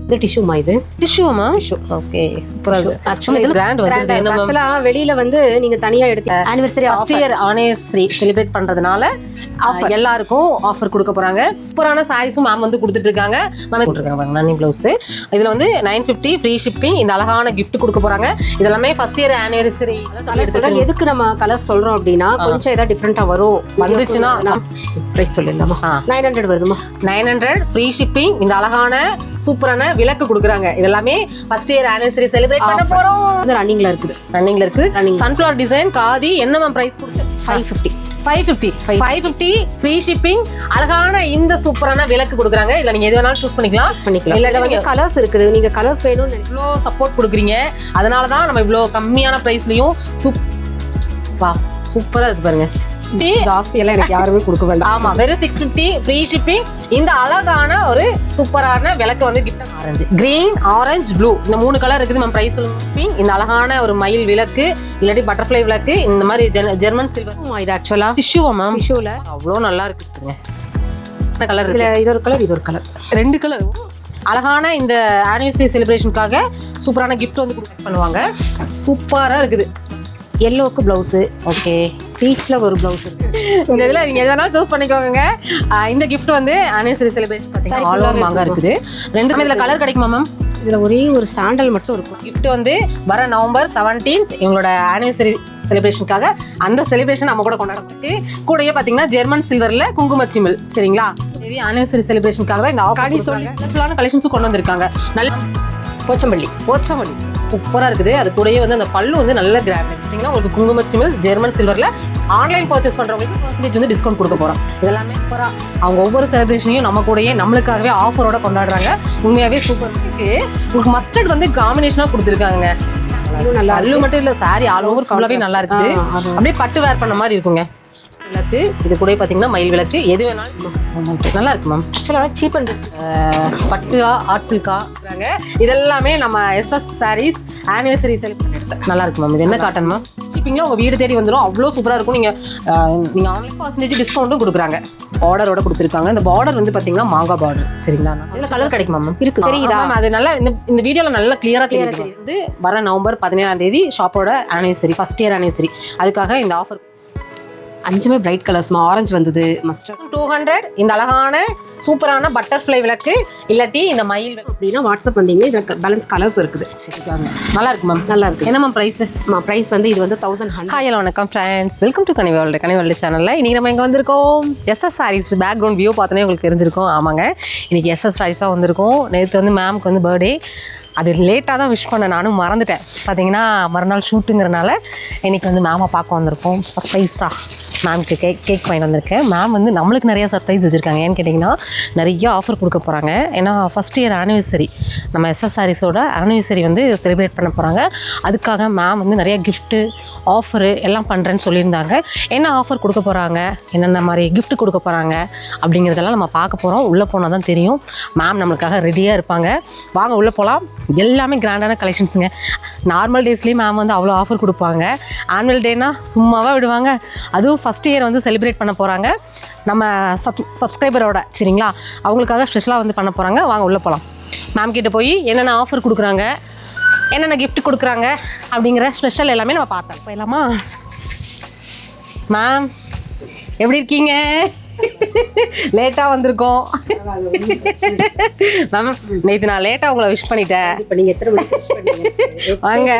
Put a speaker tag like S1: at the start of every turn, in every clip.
S1: இது டிஷ்யூமா இது
S2: டிஷ்யூமா ஓகே சூப்பரா இருக்கு ஆக்சுவலி இது கிராண்ட் வந்து என்ன
S1: ஆக்சுவலா வெளியில வந்து நீங்க தனியா எடுத்து anniversary
S2: first year anniversary celebrate பண்றதுனால எல்லாருக்கும் ஆஃபர் கொடுக்க போறாங்க. சூப்பரான சாரீஸும் மேம் வந்து கொடுத்துட்டு இருக்காங்க. மேம் போட்டுருக்காங்க நன்னி பிளவுஸ். இதுல வந்து 950 ஃப்ரீ ஷிப்பிங். இந்த அழகான gift கொடுக்க போறாங்க. இதெல்லாம் ஃபர்ஸ்ட் இயர் ஆனிவர்சரி.
S1: எதுக்கு நம்ம கலர் சொல்றோம் அப்படின்னா கொஞ்சம் ஏதாவது டிஃபரெண்டா வரும்
S2: வந்துச்சுன்னா
S1: பிரைஸ் சொல்லிடலாமா? 900 வருதுமா?
S2: 900 ஃப்ரீ ஷிப்பிங். இந்த அழகான சூப்பரான விளக்கு கொடுக்குறாங்க. இதெல்லாமே ஃபர்ஸ்ட் இயர் ஆனிவர்சரி செலிப்ரேட் பண்ண போறோம்.
S1: ரன்னிங்ல இருக்குது.
S2: ரன்னிங்ல இருக்கு. சன்ஃப்ளவர் டிசைன் காதி என்ன மேம் பிரைஸ் கொடுத்து 550 ஃப்ரீ ஷிப்பிங். அழகான இந்த சூப்பரான விளக்கு கொடுக்குறாங்க. இதுல நீங்க எது வேணாலும் சூஸ் பண்ணிக்கலாம்.
S1: இல்ல வந்து கலர்ஸ் இருக்குது. நீங்க கலர்ஸ் வேணும்னு
S2: இவ்வளோ சப்போர்ட் கொடுக்குறீங்க. அதனால தான் நம்ம இவ்வளோ கம்மியான பிரைஸ்லயும் சூப்பரா இருக்கு பாருங்க.
S1: ஜாஸ்தி எல்லாம் எனக்கு யாருமே கொடுக்க வேண்டாம்.
S2: ஆமா வெறும் 650 ஃப்ரீ ஷிப்பிங். இந்த அழகான ஒரு சூப்பரான விளக்கு வந்து gift. Orange green orange blue இந்த 3 கலர் இருக்குது மேம். பிரைஸ் சொல்லுங்க. இந்த அழகான ஒரு மயில் விளக்கு இல்லாட்டி பட்டர்ஃப்ளை விளக்கு இந்த மாதிரி ஜெர்மன் சில்வர்.
S1: இது ஆக்சுவலா
S2: டிஷ்யூவா மேம்?
S1: டிஷ்யூல
S2: அவ்வளோ நல்லா இருக்குங்க. இந்த கலர்
S1: இதுல இது ஒரு கலர் இது ஒரு கலர்
S2: 2 கலர். அழகான இந்த ஆனிவர்சரி செலிப்ரேஷனுக்காக சூப்பரான கிஃப்ட் வந்து கொடுக்க பண்ணுவாங்க. சூப்பரா இருக்குது.
S1: எல்லோக்கு பிளவுஸ்.
S2: ஓகே
S1: பீச்ல ஒரு பிளவுஸ் இருக்கு.
S2: இந்த இதுல நீங்க எது வேணாலும் சூஸ் பண்ணிக்கோங்க. இந்த gift வந்து ஆனிவர்சரி செலிப்ரேஷன் பாத்தீங்கன்னா ஆல் ஓவர் மாங்கா இருக்குது. ரெண்டுமே இதுல கலர் கிடைக்குமா மேம்?
S1: இதுல ஒரே ஒரு சாண்டல் மட்டும் இருக்கும்.
S2: gift வந்து வர நவம்பர் 17th எங்களோட ஆனிவர்சரி செலிப்ரேஷனுக்காக அந்த செலிப்ரேஷன் நம்ம கூட கொண்டாடுறதுக்கு கூடயே பாத்தீங்கன்னா ஜெர்மன் சில்வர்ல குங்குமச்சிமிழ். சரிங்களா? சரி ஆனிவர்சரி செலிப்ரேஷனுக்காக தான் இந்த ஆஃபர் கலெக்ஷன்ஸும் கொண்டு வந்திருக்காங்க. நல்ல போச்சம்பள்ளி சூப்பரா இருக்குது. அது கூடயே வந்து அந்த பல்லு வந்து நல்ல கிராண்ட். பார்த்தீங்கன்னா உங்களுக்கு குங்குமச்சிமிழ் ஜெர்மன் சில்வர்ல ஆன்லைன் பர்ச்சேஸ் பண்றவங்களுக்கு பர்சன்டேஜ் வந்து டிஸ்கவுண்ட் கொடுக்க போறோம். இதெல்லாமே சூப்பரா அவங்க ஒவ்வொரு செலிப்ரேஷனையும் நம்ம கூடயே நம்மளுக்காகவே ஆஃபரோட கொண்டாடுறாங்க. உண்மையாவே சூப்பர் இருக்கு. உங்களுக்கு மஸ்டர்ட் வந்து காம்பினேஷனா கொடுத்துருக்காங்க. நல்லா பல்லு மட்டும் இல்ல சாரி ஆல் ஓவர் ஃபுல்லாவே நல்லா இருக்குது. அப்படியே பட்டு வேர் பண்ண மாதிரி இருக்குங்க. விளக்கு இது கூட பார்த்தீங்கன்னா மயில் விளக்கு எது வேணாலும் நல்லா இருக்கு மேம்.
S1: ஆக்சுவலாக சீப் அண்ட் பெஸ்ட்.
S2: பட்டு ஆர்ட் சில்கா இதெல்லாமே நம்ம SS சாரீஸ் ஆனிவர்சரி செலிப்ரேட் எடுத்து நல்லா இருக்கு மேம். இது என்ன காட்டன் மேம்? ஷிப்பிங்ல உங்க வீடு தேடி வந்துடும். அவ்வளோ சூப்பராக இருக்கும். நீங்க ஆன்லைன் பர்சன்டேஜ் டிஸ்கவுண்ட்டும் கொடுக்குறாங்க. பார்டரோட கொடுத்துருக்காங்க. இந்த பார்டர் வந்து பார்த்தீங்கன்னா மாங்கா பார்டர். சரிங்களா? இதில் கலர் கிடைக்குமா மேம்?
S1: இருக்கு. தெரியுதா?
S2: அது நல்லா இந்த வீடியோவில் நல்லா கிளியராக தெரியுது. வர நவம்பர் 17ஆம் தேதி ஷாப்போட ஆனிவர்சரி ஃபர்ஸ்ட் இயர் ஆனிவர்சரி. அதுக்காக இந்த ஆஃபர்
S1: 5மே பிரைட் கலர்ஸ்மா. ஆரஞ்சு வந்தது, மஸ்டர்ட்.
S2: 200 இந்த அழகான சூப்பரான பட்டர்ஃப்ளை விளக்கு இல்லாட்டி இந்த மயில்
S1: அப்படின்னா வாட்ஸ்அப் வந்தீங்கன்னா இதுல பேலன்ஸ் கலர்ஸ் இருக்குது.
S2: நல்லா இருக்கு மேம்.
S1: நல்லா இருக்கு.
S2: என்ன மேம் பிரைஸ்?
S1: பிரைஸ் வந்து இது வந்து 1100.
S2: ஹலோ வணக்கம் ஃப்ரெண்ட்ஸ், வெல்கம் டு கனிவேல்டு சேனலில். இன்றைக்கி நம்ம எங்கே வந்திருக்கோம்? SS சாரீஸ் பேக்ரவுண்ட் வியூ பார்த்தோன்னே உங்களுக்கு தெரிஞ்சிருக்கும். ஆமாங்க, இன்றைக்கி SS சாரீஸாக வந்திருக்கோம். நேற்று வந்து மேம்க்கு வந்து பர்த்டே. அது லேட்டாக தான் விஷ் பண்ண, நானும் மறந்துட்டேன். பார்த்தீங்கன்னா மறுநாள் ஷூட்டுங்கிறனால இன்றைக்கி வந்து மேமை பார்க்க வந்திருக்கோம். சர்ப்ரைஸாக மேம்க்கு கேக் வாங்கிட்டு வந்திருக்கேன். மேம் வந்து நம்மளுக்கு நிறையா சர்ப்ரைஸ் வச்சுருக்காங்க. ஏன்னு கேட்டிங்கன்னா நிறைய ஆஃபர் கொடுக்க போகிறாங்க. ஏன்னா ஃபஸ்ட் இயர் ஆனிவர்சரி நம்ம SS சாரீஸோட ஆனிவர்சரி வந்து செலிப்ரேட் பண்ண போகிறாங்க. அதுக்காக மேம் வந்து நிறைய கிஃப்ட்டு ஆஃபரு எல்லாம் பண்ணுறேன்னு சொல்லியிருந்தாங்க. என்ன ஆஃபர் கொடுக்க போகிறாங்க, என்னென்ன மாதிரி கிஃப்ட் கொடுக்க போகிறாங்க அப்படிங்கிறதெல்லாம் நம்ம பார்க்க போகிறோம். உள்ளே போனால் தான் தெரியும். மேம் நம்மளுக்காக ரெடியாக இருப்பாங்க. வாங்க உள்ளே போகலாம். எல்லாமே கிராண்டான கலெக்ஷன்ஸுங்க. நார்மல் டேஸ்லேயும் மேம் வந்து அவ்வளோ ஆஃபர் கொடுப்பாங்க. ஆனுவல் டேனா சும்மாவாக விடுவாங்க. அதுவும் ஃபஸ்ட் இயர் வந்து செலிப்ரேட் பண்ண போகிறாங்க நம்ம சப்ஸ்கிரைபரோட. சரிங்களா? அவங்களுக்காக ஸ்பெஷலாக வந்து பண்ண போகிறாங்க. வாங்க உள்ளே போகலாம். மேம் கிட்டே போய் என்னென்ன ஆஃபர் கொடுக்குறாங்க, என்னென்ன கிஃப்ட் கொடுக்குறாங்க அப்படிங்கிற ஸ்பெஷல் எல்லாமே நம்ம பார்த்தோம். போயிடலாமா? மேம் எப்படி இருக்கீங்க? லேட்டாக வந்திருக்கோம் மேம். நேற்று நான் லேட்டாக உங்களை விஷ் பண்ணிட்டேன்.
S1: இப்போ நீங்கள் எத்தனை மணிக்கு
S2: வாங்க.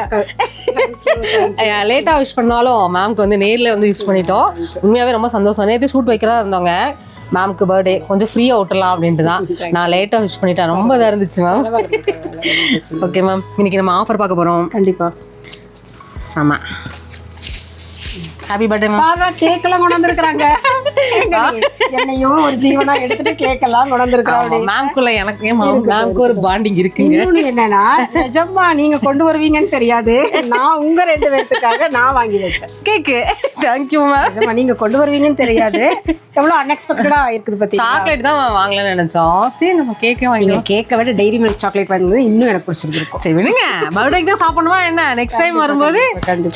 S2: லேட்டாக விஷ் பண்ணாலும் மேம்க்கு வந்து நேரில் வந்து விஷ் பண்ணிட்டோம். உண்மையாகவே ரொம்ப சந்தோஷம். நேற்று ஷூட் வைக்கிறதா இருந்தவங்க, மேம்க்கு பர்த்டே கொஞ்சம் ஃப்ரீயாக விட்டுலாம் அப்படின்ட்டு தான் நான் லேட்டாக விஷ் பண்ணிட்டேன். ரொம்ப இதாக இருந்துச்சு மேம். ஓகே மேம், இன்றைக்கி நம்ம ஆஃபர் பார்க்க போகிறோம்.
S1: கண்டிப்பாக
S2: செம. Happy birthday ma'am.
S1: கேக்கெல்லாம் கொண்டு வந்திருக்காங்க. என்னையும் ஒரு ஜீவனா எடுத்துட்டு கேக்கெல்லாம் கொண்டு வந்திருக்காங்க.
S2: மேம்குள்ள எனக்கு மேம்க்கு ஒரு பாண்டிங் இருக்குங்க.
S1: என்னன்னா நிஜமா நீங்க கொண்டு வருவீங்கன்னு தெரியாது. நான் உங்க 2 பேர்த்துக்காக நான் வாங்கி வச்சேன்
S2: கேக்கு. Thank you ma'am.
S1: நிஜமா நீங்க கொண்டு வருவீங்கன்னு தெரியாது, எவ்வளவு அன்எக்ஸ்பெக்டடா இருக்குது பத்தி.
S2: சாக்லேட் தான் வாங்கலாம்னு நினைச்சோம், சரி நம்ம கேக்கே வாங்கி.
S1: நீங்க கேக்கை விட டைரி மில்க் சாக்லேட் வாங்குறது இன்னும் எனக்கு பிடிச்சிருக்கும்.
S2: சரி விடுங்க, பர்த்டேக்கு தான் சாப்பிடணுமா என்ன, நெக்ஸ்ட் டைம் வரும்போது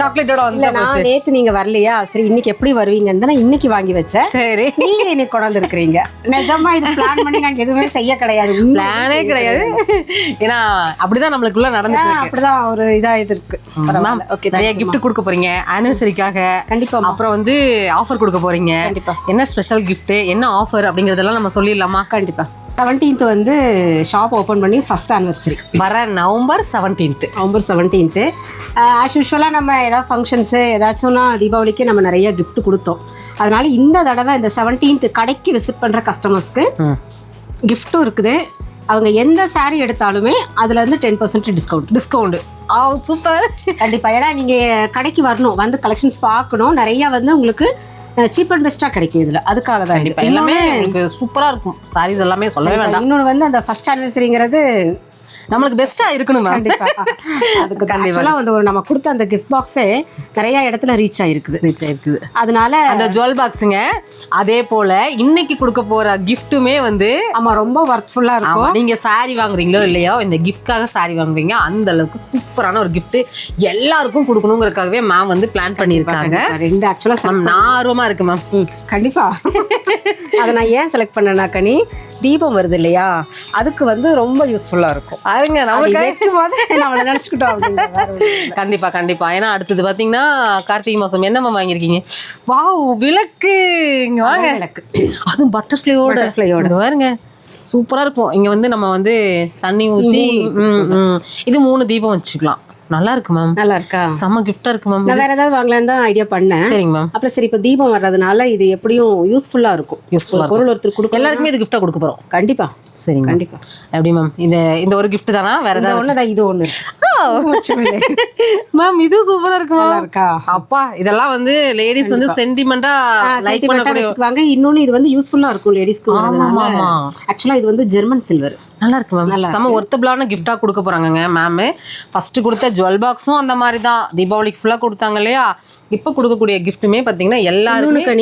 S2: சாக்லேட்டோட வந்து.
S1: நான் நேத்து நீங்க வரலையா, சரி இன்னைக்கு எப்படி வருவீங்கன்னு தான் இன்னைக்கு வாங்கி வச்சேன்.
S2: சரி
S1: நீங்க இன்னைக்கு கொண்டாந்து இருக்கிறீங்க. நிஜமா இது பிளான் பண்ணி நாங்க எதுவுமே செய்ய கிடையாது,
S2: பிளானே கிடையாது. ஏன்னா அப்படிதான் நம்மளுக்குள்ள நடந்துட்டு இருக்கு.
S1: அப்படிதான் ஒரு இதா இது இருக்கு.
S2: ஓகே, நிறைய கிஃப்ட் கொடுக்க போறீங்க ஆனிவர்சரிக்காக.
S1: கண்டிப்பா.
S2: அப்புறம் வந்து ஆஃபர் கொடுக்க போறீங்க.
S1: கண்டிப்பா.
S2: என்ன ஸ்பெஷல் கிஃப்ட், என்ன ஆஃபர் அப்படிங்கறதெல்லாம் நம்ம சொல்லிடலாமா?
S1: கண்டிப்பா. 17th வந்து ஷாப் ஓப்பன் பண்ணி ஃபர்ஸ்ட் ஆனிவர்சரி
S2: வர November 17th.
S1: November 17th. As யூஷுவலாக நம்ம ஏதாவது ஃபங்க்ஷன்ஸு ஏதாச்சும்னா தீபாவளிக்கு நம்ம நிறைய கிஃப்ட் கொடுத்தோம். அதனால இந்த தடவை இந்த 17th கடைக்கு விசிட் பண்ணுற கஸ்டமர்ஸ்க்கு கிஃப்ட்டும் இருக்குது. அவங்க எந்த சாரீ எடுத்தாலுமே அதில் வந்து 10% டிஸ்கவுண்ட்.
S2: சூப்பர்.
S1: கண்டிப்பாக. ஏன்னா நீங்கள் கடைக்கு வரணும், வந்து கலெக்ஷன்ஸ் பார்க்கணும், நிறையா வந்து உங்களுக்கு சீப் அண்ட் பெஸ்ட்டாக கிடைக்கும் இதில். அதுக்காக தான்
S2: எல்லாமே உங்களுக்கு சூப்பராக இருக்கும். சாரீஸ் எல்லாமே சொல்லவே வேண்டாம்.
S1: இன்னொன்று வந்து அந்த ஃபர்ஸ்ட் ஆனிவர்சரிங்கிறது
S2: நம்மளுக்கு பெஸ்ட்டா இருக்கணும்.
S1: கண்டிப்பா. அதுக்கு கண்டிப்பா வந்து நம்ம கொடுத்த அந்த கிஃப்ட் பாக்ஸே நிறைய இடத்துல ரீச் ஆயிருக்குது. அதனால
S2: அந்த ஜுவல் பாக்ஸுங்க, அதே போல இன்னைக்கு கொடுக்க போற கிஃப்ட்டுமே வந்து
S1: ஆமா ரொம்ப ஒர்த்ஃபுல்லா இருக்கும்.
S2: நீங்க சாரி வாங்குறீங்களோ இல்லையோ, இந்த கிஃப்ட்காக சாரி வாங்குவீங்க, அந்த அளவுக்கு சூப்பரான ஒரு கிஃப்ட் எல்லாருக்கும் கொடுக்கணுங்கிறதுக்காகவே மேம் வந்து பிளான் பண்ணியிருக்காங்க.
S1: ரெண்டு ஆக்சுவலா
S2: நான் ஆர்வமா இருக்கு மேம்.
S1: கண்டிப்பா. அதை நான் ஏன் செலக்ட் பண்ணேன்னா, கனி தீபம் வருது இல்லையா, அதுக்கு வந்து ரொம்ப யூஸ்ஃபுல்லா இருக்கும்.
S2: அதுங்க நம்மளுக்கு
S1: வைக்கும் போது நம்மள நினைச்சுக்கிட்டோம்.
S2: கண்டிப்பா. ஏன்னா அடுத்தது பாத்தீங்கன்னா கார்த்திகை மாசம் என்னம்மா வாங்கியிருக்கீங்க? வாவ், விளக்கு. இங்க வாங்க, விளக்கு. அதுவும் பட்டர்ஃப்ளையோட பாருங்க, சூப்பரா இருக்கும். இங்க வந்து நம்ம வந்து தண்ணி ஊத்தி இது 3 தீபம் வச்சுக்கலாம். நல்லா இருக்கு மேம். நல்லா இருக்கா? செம்ம கிஃப்டா இருக்கு மேம்.
S1: நான் வேற ஏதாவது வாங்கலான்னு தான் ஐடியா பண்ணேன். சரிங்க மேம். அப்புறம் சரி, இப்போ தீபம் வர்றதுனால இது எப்படியும் யூஸ்ஃபுல்லா இருக்கும். பொருள் ஒருத்தர் கொடுக்க
S2: எல்லாருக்குமே இது கிஃப்டா கொடுக்க போறோம்.
S1: கண்டிப்பா.
S2: சரிங்க, கண்டிப்பா. எப்படி மேம், இந்த ஒரு கிஃப்ட் தானா, வேற ஏதாவது
S1: ஒண்ணுதான்? இது ஒண்ணு
S2: மேம், இது சூப்பரா இருக்கு. நல்லா இருக்கா? அப்பா, இதெல்லாம் வந்து லேடிஸ் வந்து சென்டிமெண்டா லைக்
S1: பண்ணி. இன்னொன்னு இது வந்து யூஸ்ஃபுல்லா இருக்கும் லேடிஸ்க்கு. ஆக்சுவலா இது வந்து ஜெர்மன் சில்வர்.
S2: நல்லா இருக்கு மேம். செம ஒர்த்தபிளான கிஃப்டா கொடுக்க போறாங்க மேம். ஃபர்ஸ்ட் கொடுத்த ஜுவல் பாக்ஸும் அந்த மாதிரி தான் தீபாவளிக்கு ஃபுல்லா கொடுத்தாங்க இல்லையா. இப்போ கொடுக்கக்கூடிய கிஃப்ட்டுமே பார்த்தீங்கன்னா எல்லாருக்கும்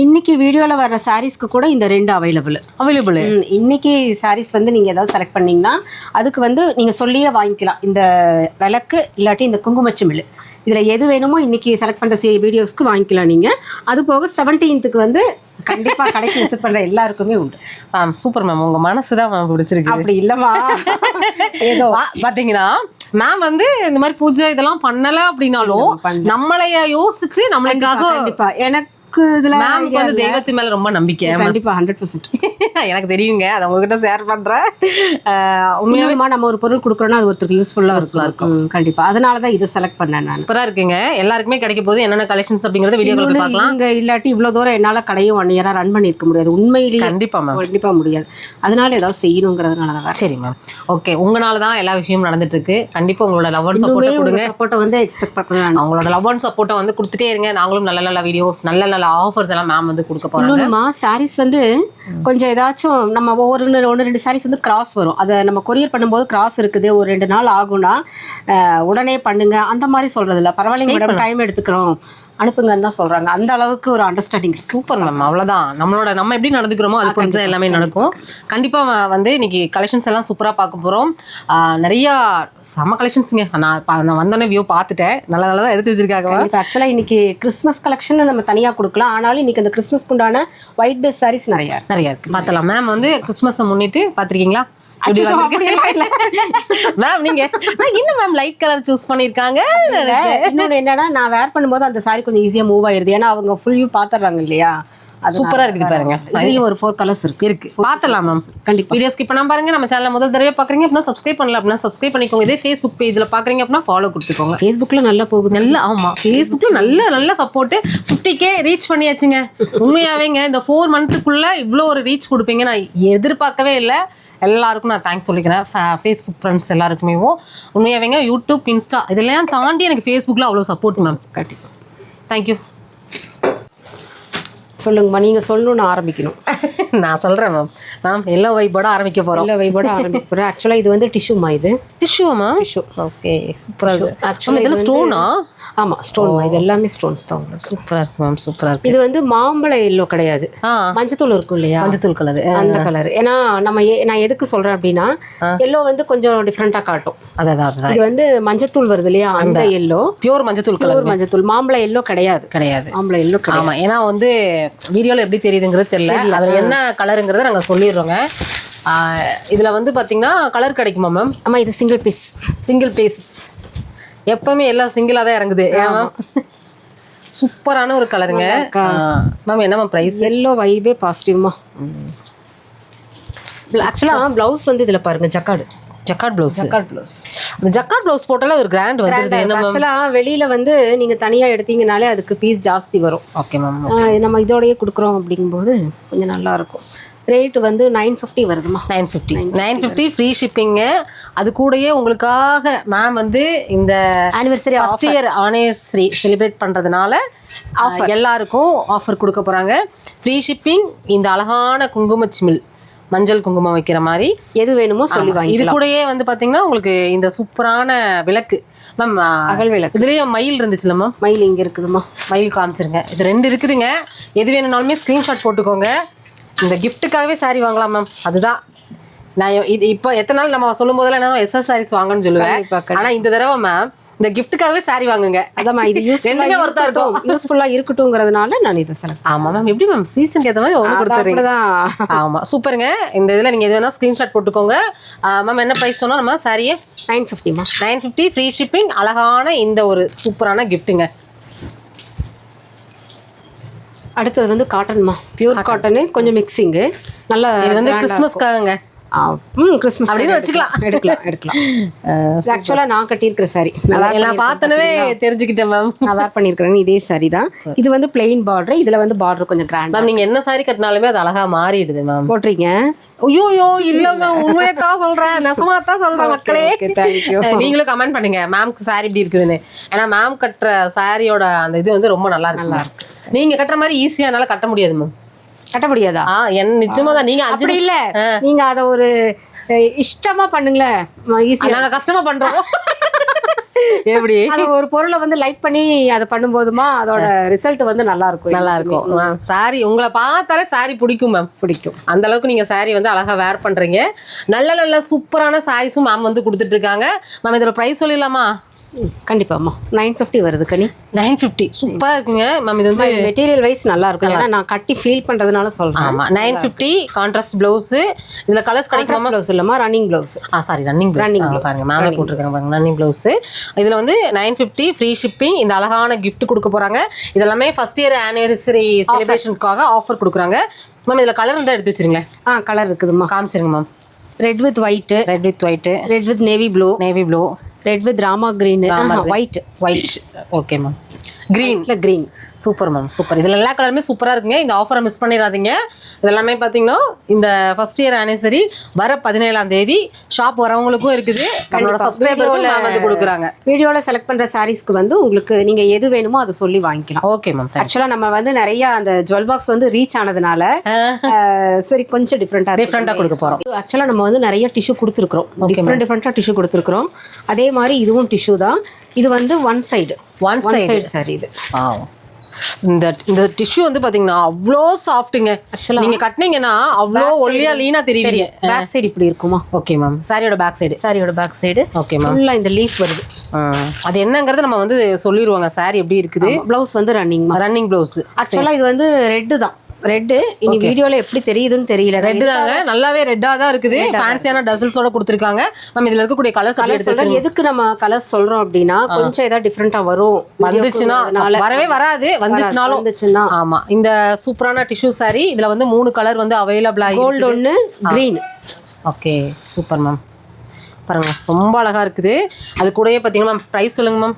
S1: இன்னைக்கு வீடியோல வர்ற சாரீஸ்க்கு கூட இந்த 2 அவைலபிள். இன்னைக்கு சாரீஸ் வந்து நீங்க ஏதாவது செலக்ட் பண்ணீங்கன்னா அதுக்கு வந்து நீங்க சொல்லியே வாங்கிக்கலாம். இந்த விளக்கு இல்லாட்டி இந்த குங்குமச்சிமிழ், இதுல எது வேணுமோ இன்னைக்கு செலக்ட் பண்ற வீடியோஸ்க்கு வாங்கிக்கலாம் நீங்க. அது போக 17th வந்து கண்டிப்பா கடைக்கு விசிட் பண்ற எல்லாருக்குமே உண்டு.
S2: சூப்பர் மேம், உங்க மனசுதான் மேம் பிடிச்சிருக்கு.
S1: அப்படி இல்லமா, ஏதோ
S2: பாத்தீங்கன்னா மேம் வந்து இந்த மாதிரி பூஜை இதெல்லாம் பண்ணல அப்படின்னாலும் நம்மளைய யோசிச்சு நம்மளுக்காக
S1: கண்டிப்பா. எனக்கு இதுல
S2: மேம்க்கு வந்து தெய்வத்து மேல ரொம்ப நம்பிக்கை.
S1: கண்டிப்பா 100%.
S2: எனக்கு தெரியுங்க, அதை உங்ககிட்ட ஷேர் பண்றேன்.
S1: உண்மையாலுமா நம்ம ஒரு பொருள் கொடுக்குறோம்னா அது ஒருத்தருக்கு யூஸ்ஃபுல்லா இருக்கும். கண்டிப்பா. அதனாலதான் இதை செலக்ட் பண்ணேன்.
S2: சூப்பரா இருக்குங்க. எல்லாருக்குமே கிடைக்க போது என்னென்ன கலெக்ஷன்ஸ் அப்படிங்கறத வீடியோல பார்க்கலாம்.
S1: இங்க இல்லாட்டி இவ்வளவு தூரம் என்னால கடையும் 1 இயரா ரன் பண்ணிருக்க முடியாது. உண்மையிலேயே
S2: கண்டிப்பா மேம்,
S1: கண்டிப்பா முடியாது. அதனால ஏதாவது செய்யணுங்கிறதுனாலதான்.
S2: சரி மேம், ஓகே. உங்களால தான் எல்லா விஷயமும் நடந்துட்டு இருக்கு. கண்டிப்பா உங்களோட லவ் அண்ட் சப்போர்ட் கொடுங்க.
S1: சப்போர்ட் வந்து எக்ஸ்பெக்ட் பண்ணுவேன்.
S2: அவங்களோட லவ் அண்ட் சப்போர்ட்டை வந்து கொடுத்துட்டே இருங்க. நாங்களும் நல்ல நல்ல வீடியோஸ், நல்ல நல்ல ஆஃபர்ஸ் எல்லாம் மேம் வந்து கொடுக்க போறாங்க.
S1: இன்னொன்னுமா, சாரீஸ் வந்து கொஞ்சம் ஏதாச்சும் நம்ம ஒன்று 2 சாரீஸ் வந்து கிராஸ் வரும். அதை நம்ம கொரியர் பண்ணும்போது கிராஸ் இருக்குது, ஒரு 2 நாள் ஆகும்னா உடனே பண்ணுங்க அந்த மாதிரி சொல்றது இல்லை. பரவாயில்லைங்க மேடம், டைம் எடுத்துக்கிறோம், அனுப்புங்கன்னு தான் சொல்றாங்க. அந்த அளவுக்கு ஒரு அண்டர்ஸ்டாண்டிங்.
S2: Super ma'am. அவ்வளோதான், நம்ம எப்படி நடந்துக்கிறோமோ அது பொறுத்து தான் எல்லாமே நடக்கும். கண்டிப்பாக வந்து இன்னைக்கு கலெக்ஷன்ஸ் எல்லாம் சூப்பராக பார்க்க போகிறோம். நிறையா செம்ம கலெக்ஷன்ஸுங்க. நான் வந்தோடனே வியூ பார்த்துட்டேன், நல்லா தான் எடுத்து வச்சிருக்காங்க.
S1: ஆக்சுவலாக இன்னைக்கு கிறிஸ்மஸ் கலெக்ஷன் நம்ம தனியாக கொடுக்கலாம். ஆனாலும் இன்னைக்கு அந்த கிறிஸ்மஸ்க்கு உண்டான ஒயிட் பேஸ் சாரீஸ் நிறையா
S2: இருக்கு. பார்த்தலாம் மேம். வந்து கிறிஸ்மஸை முன்னிட்டு பார்த்துருக்கீங்களா மேம்? நீங்க என்ன மேம் லைட் கலர் சூஸ் பண்ணிருக்காங்க?
S1: இன்னொன்னு என்னன்னா, நான் வேர் பண்ணும்போது அந்த சாரி கொஞ்சம் ஈஸியா மூவ் ஆயிருது. ஏன்னா அவங்க ஃபுல் வியூ பாத்துறாங்க இல்லையா.
S2: சூப்பரா இருக்குது பாருங்க.
S1: இதுலயும் ஒரு 4 கலர்ஸ் இருக்கு.
S2: பாத்தலாம் மேம். கண்டிப்பா வீடியோ ஸ்கிப் பண்ணாம பாருங்க. நம்ம சேனலை முதல் தடவை பாக்குறீங்க அப்படின்னா சப்ஸ்கிரைப் பண்ணல அப்படின்னா சப்ஸ்கிரைப் பண்ணிக்கோங்க. இதே Facebook பேஜ்ல பாக்குறீங்க அப்படின்னா ஃபாலோ கொடுத்துக்கோங்க.
S1: Facebookல நல்லா போகுது.
S2: நல்லா. ஆமா, Facebookல நல்ல சப்போர்ட். 50K reach பண்ணியாச்சுங்க. உண்மையாவேங்க இந்த 4 மந்த்துக்குள்ள இவ்வளோ ஒரு ரீச் கொடுப்பீங்க நான் எதிர்பார்க்கவே இல்லை. எல்லாருக்கும் நான் தேங்க்ஸ் சொல்லிக்கிறேன். ஃபேஸ்புக் ஃப்ரெண்ட்ஸ் எல்லாருக்குமே உண்மையாவேங்க. யூடியூப், இன்ஸ்டா இதெல்லாம் தாண்டி எனக்கு ஃபேஸ்புக்கில் அவ்வளோ சப்போர்ட் மேம். கண்டிப்பாக தேங்க்யூ.
S1: சொல்லுங்கம்மா, நீங்கள் சொல்லணும்னு ஆரம்பிக்கணும்.
S2: நான் சொல்கிறேன் மேம் எல்லோ வைப்போட ஆரம்பிக்க போகிறோம்.
S1: இல்லை வைப்போட ஆரம்பிக்க போகிறேன். ஆக்சுவலாக இது வந்து டிஷ்யூமா, இது
S2: டிஷ்யூமா?
S1: டிஷ்யூ.
S2: ஓகே, சூப்பராக இருக்குது.
S1: ஆக்சுவலாக
S2: இதில் ஸ்டோனா?
S1: ஆமாம், ஸ்டோன்மா. இது எல்லாமே ஸ்டோன்ஸ் தான் உங்களுக்கு.
S2: சூப்பராக இருக்கு மேம், சூப்பராக இருக்குது.
S1: இது வந்து மாம்பழ எல்லோ கிடையாது, மஞ்சத்தூள் இருக்கும் இல்லையா,
S2: மஞ்சத்தூள் கலர்,
S1: அந்த கலர். ஏன்னா நான் எதுக்கு சொல்கிறேன் அப்படின்னா, எல்லோ வந்து கொஞ்சம் டிஃப்ரெண்ட்டாக காட்டும்.
S2: அதான்
S1: இது வந்து மஞ்சத்தூள் வருது இல்லையா, அந்த எல்லோ
S2: பியூர் மஞ்சத்தூள் கலர்.
S1: பியூர் மஞ்சத்தூள். மாம்பழ எல்லோ கிடையாது. மாம்பழ எல்லோ கிடையாது.
S2: ஆமாம், ஏன்னா வந்து வீடியோவில் எப்படி தெரியுதுங்கிறது தெரியல, அதில் என்ன கலருங்கிறத நாங்கள் சொல்லிடுறோங்க. இதில் வந்து பார்த்தீங்கன்னா கலர் கிடைக்குமா மேம்?
S1: ஆமாம், இது சிங்கிள் பீஸ்.
S2: எப்பவுமே எல்லாம் சிங்கிளாக தான் இறங்குது. ஏமா சூப்பரான ஒரு கலருங்க மேம். என்ன மேம் ப்ரைஸ்?
S1: எல்லோ வைபே பாசிட்டிவ்மா. ஆக்சுவலாக ப்ளவுஸ் வந்து இதில் பாருங்கள், ஜக்கார்ட் ப்ளவுஸ்.
S2: அந்த ஜக்கார்ட் ப்ளவுஸ் போட்டாலே ஒரு கிராண்ட் வந்துடுது.
S1: ஆக்சுவலாக வெளியில் வந்து நீங்கள் தனியாக எடுத்தீங்கனாலே அதுக்கு பீஸ் ஜாஸ்தி வரும்.
S2: Okay ma'am.
S1: நம்ம இதோடயே கொடுக்குறோம் அப்படிங்கும்போது கொஞ்சம் நல்லாயிருக்கும். ரேட்டு வந்து 950 வருதுமா.
S2: 950 ஃப்ரீ ஷிப்பிங்கு. அது கூடயே உங்களுக்காக மேம் வந்து இந்த
S1: anniversary
S2: first year anniversary celebrate பண்ணுறதுனால எல்லாருக்கும் ஆஃபர் கொடுக்க போகிறாங்க. ஃப்ரீ ஷிப்பிங், இந்த அழகான குங்குமச்சிமிழ், மஞ்சள் குங்குமம் வைக்கிற மாதிரி
S1: எது வேணுமோ சொல்லி வாங்கி.
S2: இது கூடயே வந்து பார்த்தீங்கன்னா உங்களுக்கு இந்த சூப்பரான விளக்கு மேம்,
S1: அகல் விளக்கு.
S2: இதுலேயே மயில் இருந்துச்சுல மேம்?
S1: மயில் இங்கே இருக்குதுமா,
S2: மயில் காமிச்சிருங்க. இது 2 இருக்குதுங்க. எது வேணும்னாலுமே ஸ்க்ரீன்ஷாட் போட்டுக்கோங்க. இந்த கிஃப்ட்டுக்காகவே சாரீ வாங்கலாம் மேம். அதுதான் நான் இது இப்போ எத்தனை நாள் நம்ம சொல்லும் போதெல்லாம் என்ன எஸ்எஸ் சாரீஸ் வாங்கன்னு சொல்லுவேன். ஆனால் இந்த தடவை மேம் இந்த கிஃப்ட்டுக்காகவே சாரீ வாங்குங்க.
S1: அதாம்மா, இது யூஸ்ஃபுல்லாக இருக்கட்டும்ங்கிறதுனால நான் இதை செலக்ட்.
S2: ஆமாம் மேம், எப்படி மேம் சீசனுக்கு ஏற்ற மாதிரி ஒன்று கொடுத்துறீங்க. ஆமாம், சூப்பருங்க. இந்த இதில் நீங்கள் எது வேணால் ஸ்க்ரீன்ஷாட் போட்டுக்கோங்க. மேம் என்ன ப்ரைஸ் சொன்னால் நம்ம சாரியை
S1: 950மா.
S2: 950 ஃப்ரீ ஷிப்பிங். அழகான இந்த ஒரு சூப்பரான கிஃப்ட்டுங்க.
S1: அடுத்தது வந்து காட்டன்மா, பியூர் காட்டனு, கொஞ்சம் மிக்சிங்கு. நல்லா
S2: இது வந்து கிறிஸ்மஸ்க்காகங்க.
S1: கிறிஸ்மஸ்
S2: அப்படின்னு வச்சுக்கலாம்.
S1: எடுக்கலாம். ஆக்சுவலாக நான் கட்டியிருக்கிற சாரி
S2: நான் பார்த்தனவே தெரிஞ்சுக்கிட்டேன் மேம்.
S1: நான் வேர் பண்ணியிருக்கிறேன் இதே சாரி தான். இது வந்து பிளெயின் பார்டர், இதில் வந்து பார்டர் கொஞ்சம் கிராண்ட்
S2: மேம். நீங்கள் என்ன சாரி கட்டினாலுமே அது அழகாக மாறிடுது மேம்.
S1: போட்டுறீங்க?
S2: ஐயோ இல்ல மேம், உண்மையை தான் சொல்றேன், நெசமா தான் சொல்றேன் மக்களே. நீங்களும் கமெண்ட் பண்ணுங்க மேம்க்கு சாரி இப்படி இருக்குதுன்னு. ஏன்னா மேம் கட்டுற சாரியோட அந்த இது வந்து ரொம்ப நல்லா இருக்கு. நீங்க கட்டுற மாதிரி ஈஸியா என்னால கட்ட முடியாது மேம்.
S1: கட்ட முடியாதா?
S2: என்ன நிச்சயமா தான். நீங்க
S1: அப்படி இல்ல, நீங்க அதை ஒரு இஷ்டமா பண்ணுங்களேன். ஈஸியா
S2: நாங்க கஷ்டமா பண்றோம். எப்படி
S1: அது ஒரு பொருளை வந்து லைக் பண்ணி அதை பண்ணும்போதுமா அதோட ரிசல்ட் வந்து நல்லா இருக்கும்.
S2: சாரி உங்களை பார்த்தாலே சாரி பிடிக்கும் மேம். பிடிக்கும். அந்த அளவுக்கு நீங்க சாரி வந்து அழகா வேர் பண்றீங்க. நல்ல நல்ல சூப்பரான சாரீஸும் மேம் வந்து கொடுத்துட்டு இருக்காங்க. மேம் இதோட ப்ரைஸ் சொல்லிடலாமா?
S1: கண்டிப்பாம்மா, 950 வருது கனி.
S2: 950 சூப்பராக இருக்குங்க மேம். இது வந்து
S1: மெட்டீரியல் வைஸ் நல்லா இருக்கும். ஏன்னா நான் கட்டி ஃபீல் பண்ணுறதுனால சொல்கிறேன்.
S2: ஆமாம், 950 கான்ட்ராஸ்ட் ப்ளவுஸு. இதில் கலர்ஸ் கிடைக்குமா?
S1: ப்ளவுஸ் இல்லைம்மா, ரன்னிங் ப்ளவுஸ்.
S2: சாரி, ரன்னிங் பாருங்க மேம் போட்டிருக்காங்க பாருங்க, ரன்னிங் ப்ளவுஸு. இதில் வந்து 950 ஃப்ரீ ஷிப்பிங். இந்த அழகான கிஃப்ட் கொடுக்க போகிறாங்க. இதெல்லாமே ஃபர்ஸ்ட் இயர் ஆனிவர்சரி செலிப்ரேஷனுக்காக ஆஃபர் கொடுக்குறாங்க மேம். இதில் கலர் இருந்தால் எடுத்து வச்சுருங்களேன்.
S1: கலர் இருக்குதுமா,
S2: காமிச்சிருங்க ma'am.
S1: Red with white, red with navy blue, red with Rama green, white.
S2: Okay ma'am. Green super ma'am, super. இதில் எல்லா கலருமே சூப்பராக இருக்குங்க. இந்த ஆஃபரை மிஸ் பண்ணிடாதீங்க. இதெல்லாமே பார்த்தீங்கன்னா இந்த ஃபர்ஸ்ட் இயர் ஆனிவர்சரி வர 17ஆம் தேதி ஷாப் வரவங்களுக்கும் இருக்குது. நம்மளோட சப்ஸ்கிரைபர்களும் வந்து கொடுக்குறாங்க.
S1: வீடியோவில் செலக்ட் பண்ணுற சாரீஸ்க்கு வந்து உங்களுக்கு நீங்கள் எது வேணுமோ அதை சொல்லி வாங்கிக்கலாம்.
S2: Okay ma'am.
S1: ஆக்சுவலாக நம்ம வந்து நிறைய அந்த ஜுவல் பாக்ஸ் வந்து ரீச் ஆனதுனால சரி கொஞ்சம் டிஃப்ரெண்ட்டாக கொடுக்க போகிறோம். ஆக்சுவலாக நம்ம வந்து நிறைய டிஷ்யூ கொடுத்துருக்குறோம். டிஃப்ரெண்ட்டாக டிஷ்யூ கொடுத்துருக்குறோம். அதே மாதிரி இதுவும் டிஷ்யூ தான். இது வந்து ஒன் சைடு சாரி. இது
S2: இந்த டிஷ்யூ வந்து பாத்தீங்கன்னா அவ்வளோ சாஃப்ட்டுங்க. நீங்க கட்டினீங்கன்னா அவ்வளோ ஒல்லியா லீனா தெரியுவீங்க.
S1: பேக் சைடு இப்படி இருக்குமா?
S2: Okay ma'am. சாரியோட பேக் சைடு ஓகே மேம்.
S1: ஃபுல்லா இந்த லீஃப் வருது.
S2: அது என்னங்கறது நம்ம வந்து சொல்லிடுவாங்க. சாரி எப்படி இருக்குது.
S1: ப்ளவுஸ் வந்து ரன்னிங் ப்ளவுஸ். ஆக்சுவலா இது வந்து ரெட்டு தான். ரெட்டு இனி வீடியோல எப்படி தெரியுதுன்னு தெரியல.
S2: ரெட் தாங்க, நல்லாவே ரெட்டா தான் இருக்குது. ஃபேன்சியான டசல்ஸோட கொடுத்துருக்காங்க. நம்ம இதுல இருக்கக்கூடிய கலர்ஸ்
S1: எதுக்கு நம்ம கலர்ஸ் சொல்றோம் அப்படின்னா கொஞ்சம் ஏதாவது டிஃப்ரெண்டா வரும்.
S2: வந்துச்சுன்னா வரவே வராது, வந்துச்சுன்னா. ஆமா, இந்த சூப்பரான டிஷ்யூ சாரி. இதுல வந்து 3 கலர் வந்து அவைலபிளா.
S1: கோல்டு ஒன்று, கிரீன்.
S2: Okay super ma'am. பாருங்க ரொம்ப அழகா இருக்குது. அது கூடயே பார்த்தீங்கன்னா மேம் ப்ரைஸ் சொல்லுங்க மேம்.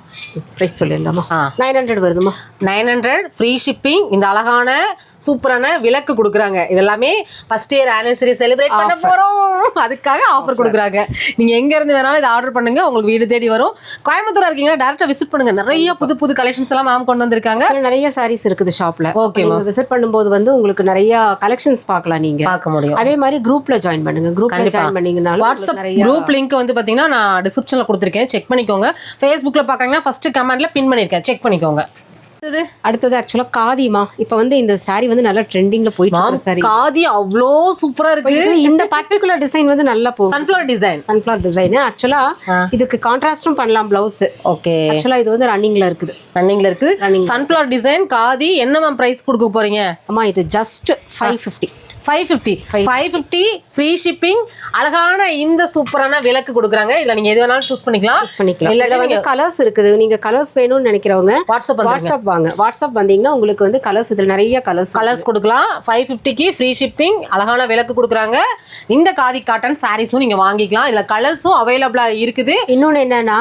S1: ப்ரைஸ் சொல்லிடலாமா? 900 வருதுமா.
S2: 900 ஃப்ரீ ஷிப்பிங். இந்த அழகான சூப்பரான விளக்கு கொடுக்குறாங்க. இதெல்லாமே ஃபர்ஸ்ட் இயர் ஆனிவர்சரி செலிப்ரேட் பண்ண போறோம், அதுக்காக ஆஃபர் கொடுக்குறாங்க. நீங்க எங்க இருந்து வேணாலும் இதை ஆர்டர் பண்ணுங்க, உங்களுக்கு வீடு தேடி வரும். கோயம்புத்தூர் இருக்கீங்கன்னா டேரக்டா விசிட் பண்ணுங்க. நிறைய புது புது கலெக்ஷன்ஸ் எல்லாம் மேம் கொண்டு வந்திருக்காங்க.
S1: நிறைய சாரீஸ் இருக்குது ஷாப்ல.
S2: ஓகே,
S1: விசிட் பண்ணும்போது வந்து உங்களுக்கு நிறைய கலெக்ஷன்ஸ் பார்க்கலாம், நீங்க
S2: பார்க்க முடியும்.
S1: அதே மாதிரி குரூப்ல ஜாயின் பண்ணுங்க. குரூப்ல ஜாயின் பண்ணீங்கனால
S2: வாட்ஸ்அப் குரூப் லிங்க் வந்து பாத்தீங்கன்னா நான் டிஸ்கிரிப்ஷன்ல கொடுத்துருக்கேன், செக் பண்ணிக்கோங்க. ஃபேஸ்புக்ல பாக்குறீங்கன்னா ஃபர்ஸ்ட் கமெண்ட்ல பின் பண்ணிருக்கேன், செக் பண்ணிக்கோங்க.
S1: அடுத்தது ஆக்சுவலா காதிமா. இப்ப வந்து இந்த சாரி வந்து நல்லா ட்ரெண்டிங்ல போயிட்டு இருக்கு. சாரி
S2: காதி அவ்வளோ சூப்பரா இருக்கு.
S1: இந்த பர்టిక్యులர் டிசைன் வந்து நல்லா போகுது. சன்ஃப்ளவர் டிசைன் ஆக்சுவலா இதுக்கு கான்ட்ராஸ்டும் பண்ணலாம் பிளவுஸ்.
S2: ஓகே,
S1: ஆக்சுவலா இது வந்து ரன்னிங்ல இருக்குது.
S2: Sunflower design khadi. என்ன மேம் பிரைஸ் கொடுக்க போறீங்க?
S1: அம்மா இது ஜஸ்ட் 550
S2: ஃப்ரீ ஷிப்பிங். அழகான இந்த சூப்பரான விளக்கு கொடுக்குறாங்க. இதுல நீங்க எது வேணாலும் சூஸ் பண்ணிக்கலாம்.
S1: இல்ல வந்து கலர்ஸ் இருக்குது. நீங்க கலர்ஸ் வேணும்னு நினைக்கிறவங்க வாட்ஸ்அப் வாங்க. வாட்ஸ்அப் வந்தீங்கன்னா உங்களுக்கு வந்து கலர்ஸ், இதுல நிறைய கலர்ஸ்
S2: கொடுக்கலாம். 550க்கு ஃப்ரீ ஷிப்பிங், அழகான விளக்கு கொடுக்குறாங்க. இந்த காதி காட்டன் சாரீஸும் நீங்க வாங்கிக்கலாம். இதுல கலர்ஸும் அவைலபிளா இருக்குது.
S1: இன்னொன்னு என்னன்னா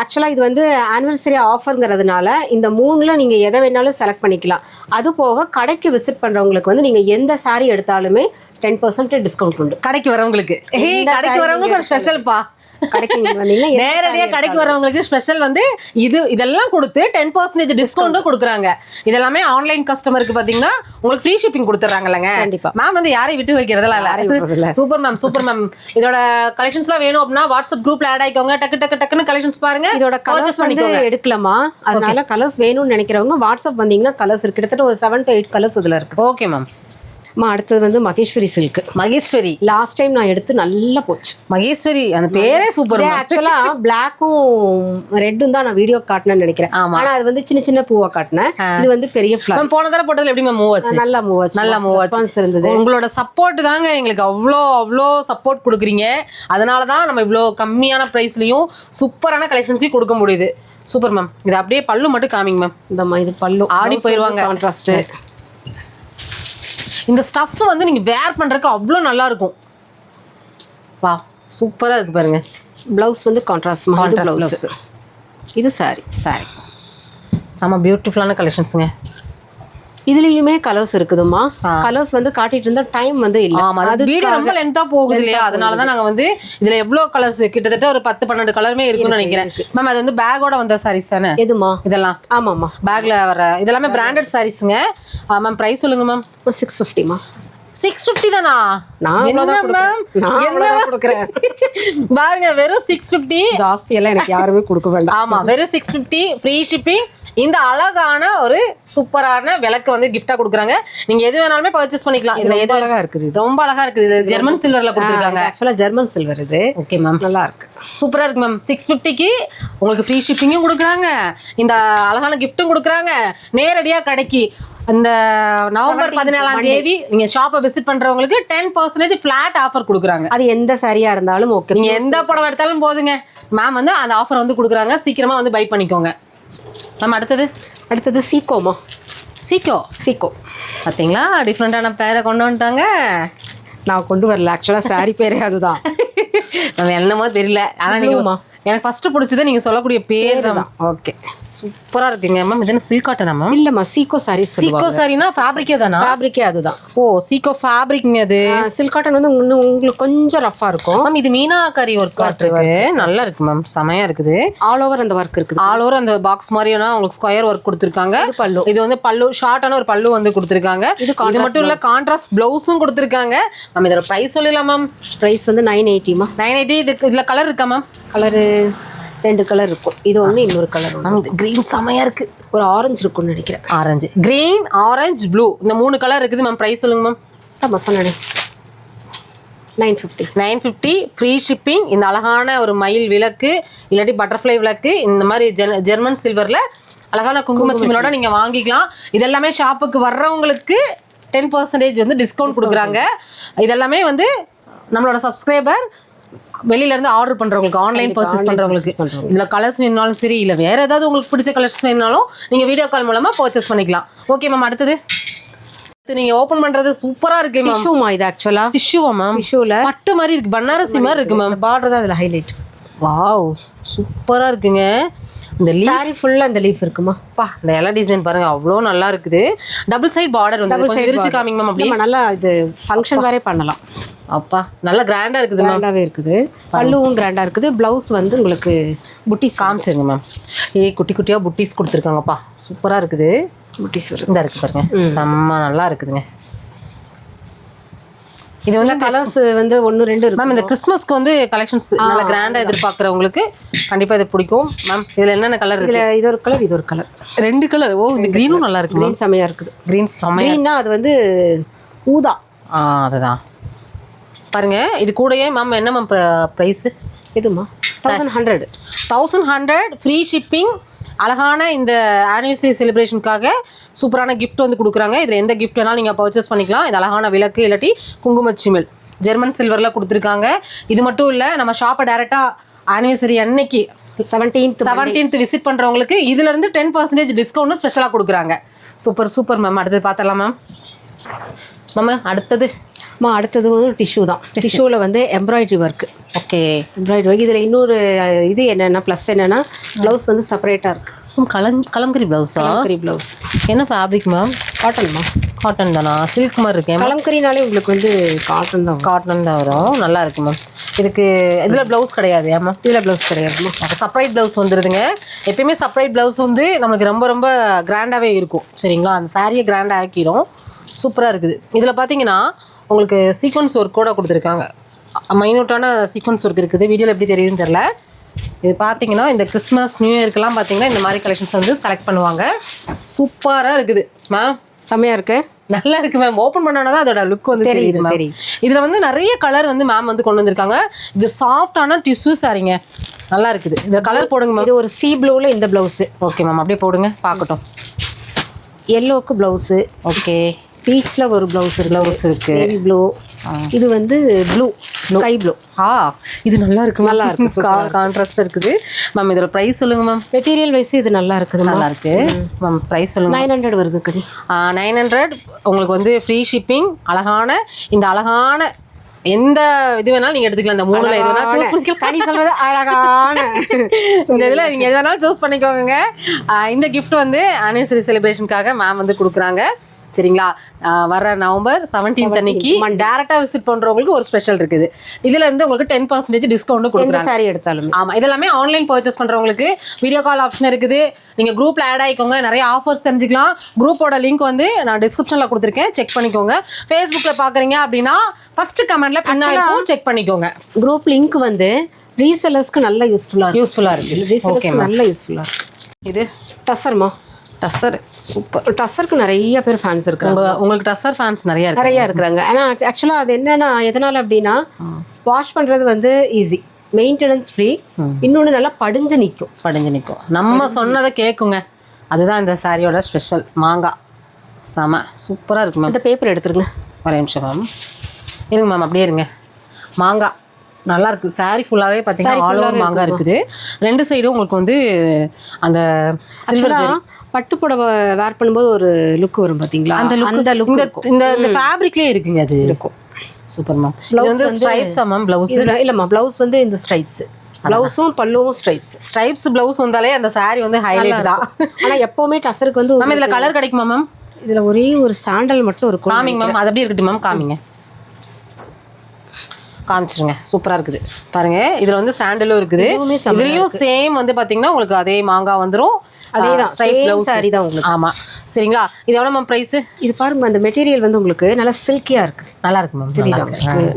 S1: ஆக்சுவலா இது வந்து ஆனிவர்சரி ஆஃபர்ங்கிறதுனால இந்த 3ல நீங்க எதை வேணாலும் செலக்ட் பண்ணிக்கலாம். அது போக கடைக்கு விசிட் பண்றவங்களுக்கு வந்து நீங்க எந்த சாரி எடுத்தாலுமே 10% டிஸ்கவுண்ட் உண்டு.
S2: கடைக்கு வரவங்களுக்கு ஒரு ஸ்பெஷல்ப்பா.
S1: கடைக்கு வந்தீங்கன்னா
S2: நேரடியா கடைக்கு வரவங்களுக்கு ஸ்பெஷல் வந்து இதெல்லாம் கொடுத்து 10% டிஸ்கவுண்ட் கொடுக்குறாங்க. இதெல்லாமே ஆன்லைன் கஸ்டமருக்கு பாத்தீங்கன்னா உங்களுக்கு ஃப்ரீ ஷிப்பிங் கொடுத்துறாங்கல்லங்க.
S1: கண்டிப்பா
S2: மேம் வந்து யாரையும் விட்டு வைக்கிறதெல்லாம் இல்ல. Super ma'am. இதோட கலெக்ஷன்ஸ்லாம் வேணும் அப்படின்னா வாட்ஸ்அப் குரூப்ல ஆட் ஆயிக்கோங்க. டக்குன்னு கலெக்ஷன்ஸ் பாருங்க.
S1: இதோட கலர்ஸ் வந்து எடுக்கலாமா, அதனால கலர்ஸ் வேணும்னு நினைக்கிறவங்க வாட்ஸ்அப் வந்தீங்கன்னா கலர்ஸ் இருக்கு. கிட்டத்தட்ட ஒரு 7 to 8 கலர்ஸ் இதுல இருக்கு.
S2: Okay ma'am.
S1: அடுத்தது வந்து Maheswari silk.
S2: Maheswari
S1: last time நான் எடுத்து நல்லா போச்சு.
S2: மகேஸ்வரி அந்த பேரே சூப்பர்.
S1: ஆக்சுவலா பிளாக்கும் ரெட்டும் தான் நான் வீடியோ காட்டினேன்னு நினைக்கிறேன். ஆனா அது வந்து சின்ன சின்ன பூவா காட்டினேன். இது வந்து பெரிய ஃபிளவர்.
S2: போன தடவை போட்டதுல எப்படி மூவ் ஆச்சு?
S1: நல்லா மூவ் ஆச்சு இருந்தது.
S2: உங்களோட சப்போர்ட் தாங்க எங்களுக்கு அவ்வளோ சப்போர்ட் கொடுக்குறீங்க. அதனாலதான் நம்ம இவ்வளோ கம்மியான பிரைஸ்லயும் சூப்பரான கலெக்ஷன்ஸையும் கொடுக்க முடியுது. Super ma'am. இது அப்படியே பல்லு மட்டும் காமிங்க மேம்.
S1: இந்த இது பல்லு
S2: ஆடி போயிருவாங்க.
S1: கான்ட்ராஸ்ட்.
S2: இந்த ஸ்டஃப் வந்து நீங்க வேர் பண்றதுக்கு அவ்வளோ நல்லா இருக்கும். வா சூப்பரா இருக்கு பாருங்க.
S1: பிளவுஸ் வந்து கான்ட்ராஸ்ட் பிளவுஸ். இது சாரி
S2: செம பியூட்டிஃபுல்லான கலெக்ஷன்ஸுங்க.
S1: இதுலயுமே கலர்ஸ் இருக்குதுமா. கலர்ஸ் வந்து காட்டிட்டு இருந்தா டைம் வந்து இல்ல.
S2: அது வீடியோ ரொம்ப லென்த்தா போகுது இல்லையா, அதனாலதான் நாங்க வந்து இதுல எவ்வளவு கலர்ஸ் கிட்டத்தட்ட ஒரு 10-12 கலருமே இருக்குன்னு நினைக்கிறேன். மேம் அது வந்து பேக்கோட வந்த சாரீஸ் தானே?
S1: எதுமா
S2: இதெல்லாம்?
S1: ஆமாமா,
S2: பேக்ல வர இதெல்லாமே பிராண்டட் சாரீஸ்ங்க. மேம் பிரைஸ் சொல்லுங்க மேம்.
S1: 650மா.
S2: 650 தானா? பாருங்க, வெறும் 650.
S1: ஜாஸ்தி எல்லாம் எனக்கு யாருமே கொடுக்க வேண்டாம்.
S2: ஆமா, வெறும் 650 ஃப்ரீ ஷிப்பிங். இந்த அழகான ஒரு சூப்பரான விளக்கு வந்து கிஃப்டா கொடுக்குறாங்க. நீங்க எது வேணாலுமே பர்ச்சேஸ் பண்ணிக்கலாம். இதுல எது
S1: அழகா இருக்குது,
S2: ரொம்ப அழகா இருக்குது. இது ஜெர்மன் சில்வர்ல கொடுத்துருக்காங்க.
S1: ஆக்சுவலா ஜெர்மன் சில்வர் இது.
S2: ஓகே மேம்,
S1: நல்லா இருக்கு,
S2: சூப்பரா இருக்கு மேம். 650க்கு உங்களுக்கு ஃப்ரீ ஷிப்பிங்கும் கொடுக்குறாங்க, இந்த அழகான கிஃப்ட்டும் கொடுக்குறாங்க. நேரடியா கடைக்கு இந்த நவம்பர் 17ஆம் தேதி நீங்க ஷாப்பை விசிட் பண்றவங்களுக்கு 10% ஃபிளாட் ஆஃபர் கொடுக்குறாங்க.
S1: அது எந்த சாரியா இருந்தாலும் ஓகே,
S2: நீங்க எந்த படம் எடுத்தாலும் போதுங்க. மேம் வந்து அந்த ஆஃபர் வந்து கொடுக்குறாங்க, சீக்கிரமா வந்து பை பண்ணிக்கோங்க. மேம் அடுத்தது
S1: சீக்கோமா. சீக்கோ
S2: பார்த்தீங்களா, டிஃப்ரெண்டான பேரை கொண்டு வந்துட்டாங்க.
S1: நான் கொண்டு வரல, ஆக்சுவலாக சாரி பேரே அதுதான்.
S2: நம்ம என்னமோ தெரியல, ஆனால் நீங்கள் எனக்கு ஃபர்ஸ்ட் பிடிச்சது நீங்கள் சொல்லக்கூடிய பேர் தான்.
S1: ஓகே,
S2: சூப்பராக இருக்குங்க மேம். இது என்ன சில்க் காட்டனா மேம்?
S1: இல்லைம்மா, சீக்கோ சாரி.
S2: சீக்கோ சாரினா ஃபேப்ரிக்கே தானா?
S1: ஃபேப்ரிக்கே அதுதான்.
S2: ஓ, சீக்கோ ஃபேப்ரிக்ங்க. அது
S1: சில்க் காட்டன் வந்து உங்களுக்கு கொஞ்சம் ரஃபாக இருக்கும்
S2: மேம். இது மீனாக்கரி ஒர்க் இருக்கு, நல்லா இருக்கு மேம், செமையா இருக்குது.
S1: ஆல் ஓவர் அந்த ஒர்க் இருக்குது.
S2: ஆல் ஓவர் அந்த பாக்ஸ் மாதிரியான உங்களுக்கு ஸ்கொயர் ஒர்க் கொடுத்துருக்காங்க. இது வந்து பல்லு, ஷார்ட்டான ஒரு பல்லு வந்து கொடுத்துருக்காங்க. இது மட்டும் இல்லை, கான்ட்ராஸ்ட் பிளவுஸும் கொடுத்துருக்காங்க. மேம் இதோட ப்ரைஸ் சொல்லலாம் மேம்.
S1: ப்ரைஸ் வந்து 980மா.
S2: 980. இதில் கலர் இருக்கா மேம்?
S1: கலரு 2 கலர் இருக்கும். இது ஒன்று, இன்னொரு கலர்
S2: ஒன்று. கிரீன் செமையா இருக்கு, ஒரு
S1: ஆரஞ்சு இருக்கும்னு நினைக்கிறேன்.
S2: ஆரஞ்சு, கிரீன், ஆரஞ்சு, ப்ளூ, இந்த 3 கலர் இருக்குது மேம். ப்ரைஸ் சொல்லுங்க மேம்.
S1: Masala 950
S2: free shipping. இந்த அழகான ஒரு மயில் விளக்கு இல்லாட்டி பட்டர்ஃப்ளை விளக்கு இந்த மாதிரி ஜெர்மன் சில்வரில் அழகான குங்குமச்சிமிலோட நீங்கள் வாங்கிக்கலாம். இதெல்லாமே ஷாப்புக்கு வர்றவங்களுக்கு 10% வந்து டிஸ்கவுண்ட் கொடுக்குறாங்க. இதெல்லாமே வந்து நம்மளோட சப்ஸ்கிரைபர் வெளியில இருந்து ஆர்டர் பண்றவங்களுக்கு, ஆன்லைன் பர்ச்சேஸ் பண்றவங்களுக்கு இதுல கலர்ஸ் வேணும்னாலும் சரி, இல்ல வேற ஏதாவது உங்களுக்கு பிடிச்ச கலர்ஸ் வேணும்னாலும் நீங்க வீடியோ கால் மூலமா பர்ச்சேஸ் பண்ணிக்கலாம். ஓகே மேம், அடுத்தது நீங்க ஓபன் பண்றது சூப்பரா இருக்கு மேம்.
S1: இது ஆக்சுவலா
S2: டிஷ்யூவா மேம்?
S1: டிஷ்யூல
S2: பட்டு மாதிரி இருக்கு, பனாரசி மாதிரி இருக்கு மேம்.
S1: பார்டர் தான் அதுல ஹைலைட்.
S2: வாவ் சூப்பராக இருக்குங்க. இந்த
S1: சாரி ஃபுல்லாக அந்த லீஃப் இருக்குமா?
S2: இந்த இலை டிசைன் பாருங்க அவ்வளோ நல்லா இருக்குது. டபுள் சைட் பார்டர் வந்து கொஞ்சம் விரிச்சு காமிங்க மேம். அப்படியே
S1: நல்லா இது ஃபங்க்ஷன் வேறே பண்ணலாம்.
S2: அப்பா நல்லா கிராண்டாக இருக்குது மேம்.
S1: கிராண்டாகவே இருக்குது. பல்லுவும் கிராண்டாக இருக்குது. ப்ளவுஸ் வந்து உங்களுக்கு புட்டிஸ்
S2: காமிச்சிருங்க மேம். குட்டி குட்டியாக புட்டிஸ் கொடுத்துருக்காங்கப்பா. சூப்பராக இருக்குது.
S1: புட்டிஸ்
S2: இந்த இருக்குது பாருங்க, செம்ம நல்லா இருக்குதுங்க. இது வந்து
S1: கலர்ஸ் வந்து 1 2 இருக்கு
S2: மேம். இந்த கிறிஸ்மஸ்க்கு வந்து கலெக்ஷன்ஸ் நல்லா கிராண்டாக எதிர்பார்க்குறவங்களுக்கு கண்டிப்பாக இது பிடிக்கும் மேம். இதில் என்னென்ன கலர் இருக்குது?
S1: இது ஒரு கலர், இது ஒரு கலர்,
S2: 2 கலர். ஓ, இந்த க்ரீனும் நல்லா இருக்குது.
S1: க்ரீன் செமையாக இருக்குது.
S2: க்ரீன் செமையாக.
S1: க்ரீன்னா அது வந்து ஊதா.
S2: அதுதான் பாருங்க. இது கூடயே மேம் என்ன மேம் ப்ரைஸு?
S1: எதுமா? 1100
S2: ஃப்ரீ ஷிப்பிங். அழகான இந்த ஆனிவர்சரி செலிப்ரேஷனுக்காக சூப்பரான கிஃப்ட் வந்து கொடுக்குறாங்க. இதில் எந்த கிஃப்ட் வேணாலும் நீங்கள் பர்ச்சேஸ் பண்ணிக்கலாம். இது அழகான விளக்கு இல்லாட்டி குங்குமச்சிமிழ் ஜெர்மன் சில்வரில் கொடுத்துருக்காங்க. இது மட்டும் இல்லை, நம்ம ஷாப்பை டேரெக்டாக ஆனிவர்சரி அன்னைக்கு 17th விசிட் பண்ணுறவங்களுக்கு இதுலேருந்து 10% டிஸ்கவுண்ட்டும் ஸ்பெஷலாக கொடுக்குறாங்க. Super ma'am. அடுத்தது பார்த்துடலாம் மேம்.
S1: அடுத்தது வந்து டிஷ்யூ தான். டிஷ்யூவில் வந்து embroidery work.
S2: Okay,
S1: embroidery work. இதில் இன்னொரு இது என்னென்னா ப்ளஸ் என்னென்னா ப்ளவுஸ் வந்து செப்பரேட்டாக இருக்குது.
S2: கலம்கரி ப்ளவுஸா?
S1: கலம்கரி ப்ளவுஸ்.
S2: என்ன ஃபேப்ரிக் மேம்?
S1: காட்டன்மா.
S2: காட்டன் தானா? சில்க் மாதிரி இருக்கேன்.
S1: கலம்கரினாலே உங்களுக்கு வந்து காட்டன் தான்
S2: வரும். நல்லா இருக்கு மேம். இதுக்கு இதில் ப்ளவுஸ் கிடையாது ஏமா?
S1: இதில் ப்ளவுஸ் கிடையாதுமா.
S2: செப்பரேட் ப்ளவுஸ் வந்துடுதுங்க. எப்பயுமே செப்பரேட் ப்ளவுஸ் வந்து நம்மளுக்கு ரொம்ப ரொம்ப கிராண்டாகவே இருக்கும். சரிங்களா? அந்த சாரியை கிராண்டாக ஆக்கிடும். சூப்பராக இருக்குது. இதில் பார்த்தீங்கன்னா உங்களுக்கு சீக்வன்ஸ் ஒர்க் கூட கொடுத்துருக்காங்க. மைனூட்டான சீக்வன்ஸ் ஒர்க் இருக்குது. வீடியோவில் எப்படி தெரியுதுன்னு தெரில. இது பார்த்தீங்கன்னா இந்த கிறிஸ்மஸ் நியூ இயர்க்கெல்லாம் பார்த்தீங்கன்னா இந்த மாதிரி கலெக்ஷன்ஸ் வந்து செலக்ட் பண்ணுவாங்க. சூப்பராக இருக்குது மேம்.
S1: செம்மையாக இருக்கு.
S2: நல்லா இருக்குது மேம். ஓப்பன் பண்ணோன்னா தான் அதோட லுக் வந்து தெரியுது மேம். இதில் வந்து நிறைய கலர் வந்து மேம் வந்து கொண்டு வந்திருக்காங்க. இது சாஃப்டான டிஷ்யூ சாரிங்க. நல்லா இருக்குது. இந்த கலர் போடுங்க மேம்.
S1: இது ஒரு சீ ப்ளூவில் இந்த ப்ளவுஸு.
S2: ஓகே மேம், அப்படியே போடுங்க பார்க்கட்டும்.
S1: எல்லோவுக்கு ப்ளவுஸு.
S2: ஓகே.
S1: பீச்சில் ஒரு ப்ளவுஸ்
S2: இருக்குது.
S1: Navy blue. இது வந்து ப்ளூ, ஸ்கை ப்ளூ.
S2: இது நல்லா இருக்குது.
S1: நல்லா இருக்குது.
S2: கான்ட்ராஸ்டாக இருக்குது மேம். இதோட ப்ரைஸ் சொல்லுங்கள் மேம்.
S1: மெட்டீரியல் வைஸ் இது நல்லா இருக்குது.
S2: நல்லா இருக்குது மேம். ப்ரைஸ் சொல்லுங்கள்.
S1: 900 வருது.
S2: 900. உங்களுக்கு வந்து ஃப்ரீ ஷிப்பிங். அழகான இந்த அழகான எந்த இது வேணாலும் நீங்கள் எடுத்துக்கலாம். இந்த 3ல் எது வேணாலும் சூஸ் பண்ணிக்கலாம்.
S1: கனி சொல்கிறது அழகான
S2: இந்த இதில் நீங்கள் எது வேணாலும் சூஸ் பண்ணிக்கோங்க. இந்த கிஃப்ட் வந்து ஆனிவர்சரி செலிப்ரேஷனுக்காக மேம் வந்து கொடுக்குறாங்க. சரிங்களா? வர நவம்பர் 17 அன்னைக்கு டேரெக்டாக விசிட் பண்ணுறவங்களுக்கு ஒரு ஸ்பெஷல் இருக்குது. இதில் வந்து உங்களுக்கு 10% டிஸ்கவுண்ட்டும் கொடுக்குறாங்க.
S1: சாரி எடுத்தாலும்.
S2: ஆமாம், இதெல்லாமே ஆன்லைன் பர்ச்சேஸ் பண்ணுறவங்களுக்கு வீடியோ கால் ஆப்ஷன் இருக்குது. நீங்கள் குரூப்பில் ஆட் ஆகிக்கோங்க. நிறைய ஆஃபர்ஸ் தெரிஞ்சுக்கலாம். குரூப்போட லிங்க் வந்து நான் டிஸ்கிரிப்ஷனில் கொடுத்துருக்கேன். செக் பண்ணிக்கோங்க. ஃபேஸ்புக்கில் பார்க்குறீங்க அப்படின்னா ஃபஸ்ட்டு கமெண்ட்டில் பின்னாடி செக் பண்ணிக்கோங்க.
S1: குரூப் லிங்க் வந்து ரீசெல்லர்ஸ்க்கு நல்லா யூஸ்ஃபுல்லாக இருக்குது. ரீசெல்லர்ஸ்க்கு நல்லா யூஸ்ஃபுல்லாக இருக்குது. இது டசர்மா. டசர் சூப்பர். டசருக்கு நிறைய பேர் ஃபேன்ஸ் இருக்காங்க.
S2: உங்களுக்கு டசர் ஃபேன்ஸ் நிறைய
S1: இருக்கிறாங்க. ஆனால் ஆக்சுவலாக அது என்னன்னா எதனால் அப்படின்னா வாஷ் பண்ணுறது வந்து ஈஸி, மெயின்டெனன்ஸ் ஃப்ரீ, இன்னொன்று நல்லா படிஞ்சு நிற்கும்.
S2: நம்ம சொன்னதை கேட்குங்க. அதுதான் இந்த சாரியோட ஸ்பெஷல். மாங்காய் செம சூப்பராக இருக்கு மேம்.
S1: அந்த பேப்பர் எடுத்துருங்க.
S2: ஒரே நிமிஷம் மேம். இருங்க மேம், அப்படியே இருங்க. மாங்காய் நல்லா இருக்குது. சாரி ஃபுல்லாகவே பார்த்தீங்கன்னா ஆல் ஓவர் மாங்காய் இருக்குது. 2 சைடும் உங்களுக்கு வந்து அந்த சில்வர்
S1: பட்டு புடவை வேர் பண்ணும்போது ஒரு லுக் வரும் பார்த்தீங்களா? அந்த லுக்
S2: இந்த ஃபேப்ரிக்லேயே இருக்குங்க. அது இருக்கும். Super ma'am. இது வந்து ஸ்ட்ரைப்ஸா மேம் ப்ளவுஸ்?
S1: இல்லைம்மா, ப்ளவுஸ் வந்து இந்த ஸ்ட்ரைப்ஸ். ப்ளவுஸும் பல்லுவும் ஸ்ட்ரைப்ஸ்
S2: ப்ளவுஸ் வந்தாலே அந்த சாரி வந்து ஹைலைட் தான்.
S1: ஆனால் எப்போவுமே டசருக்கு வந்து
S2: மேம் இதில் கலர் கிடைக்குமா மேம்?
S1: இதில் ஒரே ஒரு சாண்டல் மட்டும் இருக்கும்.
S2: காமிங்க மேம். அது அப்படியே இருக்கட்டும் மேம். காமிச்சிருங்க. சூப்பராக இருக்குது பாருங்க. இதில் வந்து சாண்டலும் இருக்குது. இதுலேயும் சேம் வந்து பார்த்தீங்கன்னா உங்களுக்கு அதே மாங்காய் வந்துடும்.
S1: அதே தான் ஸ்ட்ரைப் ப்ளவுஸ் சாரி தான் உங்களுக்கு.
S2: ஆமாம். சரிங்களா? இது எவ்வளோ மேம் ப்ரைஸு?
S1: இது பாருங்க, அந்த மெட்டீரியல் வந்து உங்களுக்கு நல்லா சில்கியாக இருக்குது.
S2: நல்லா இருக்கு மேம்.
S1: தெரியுதா?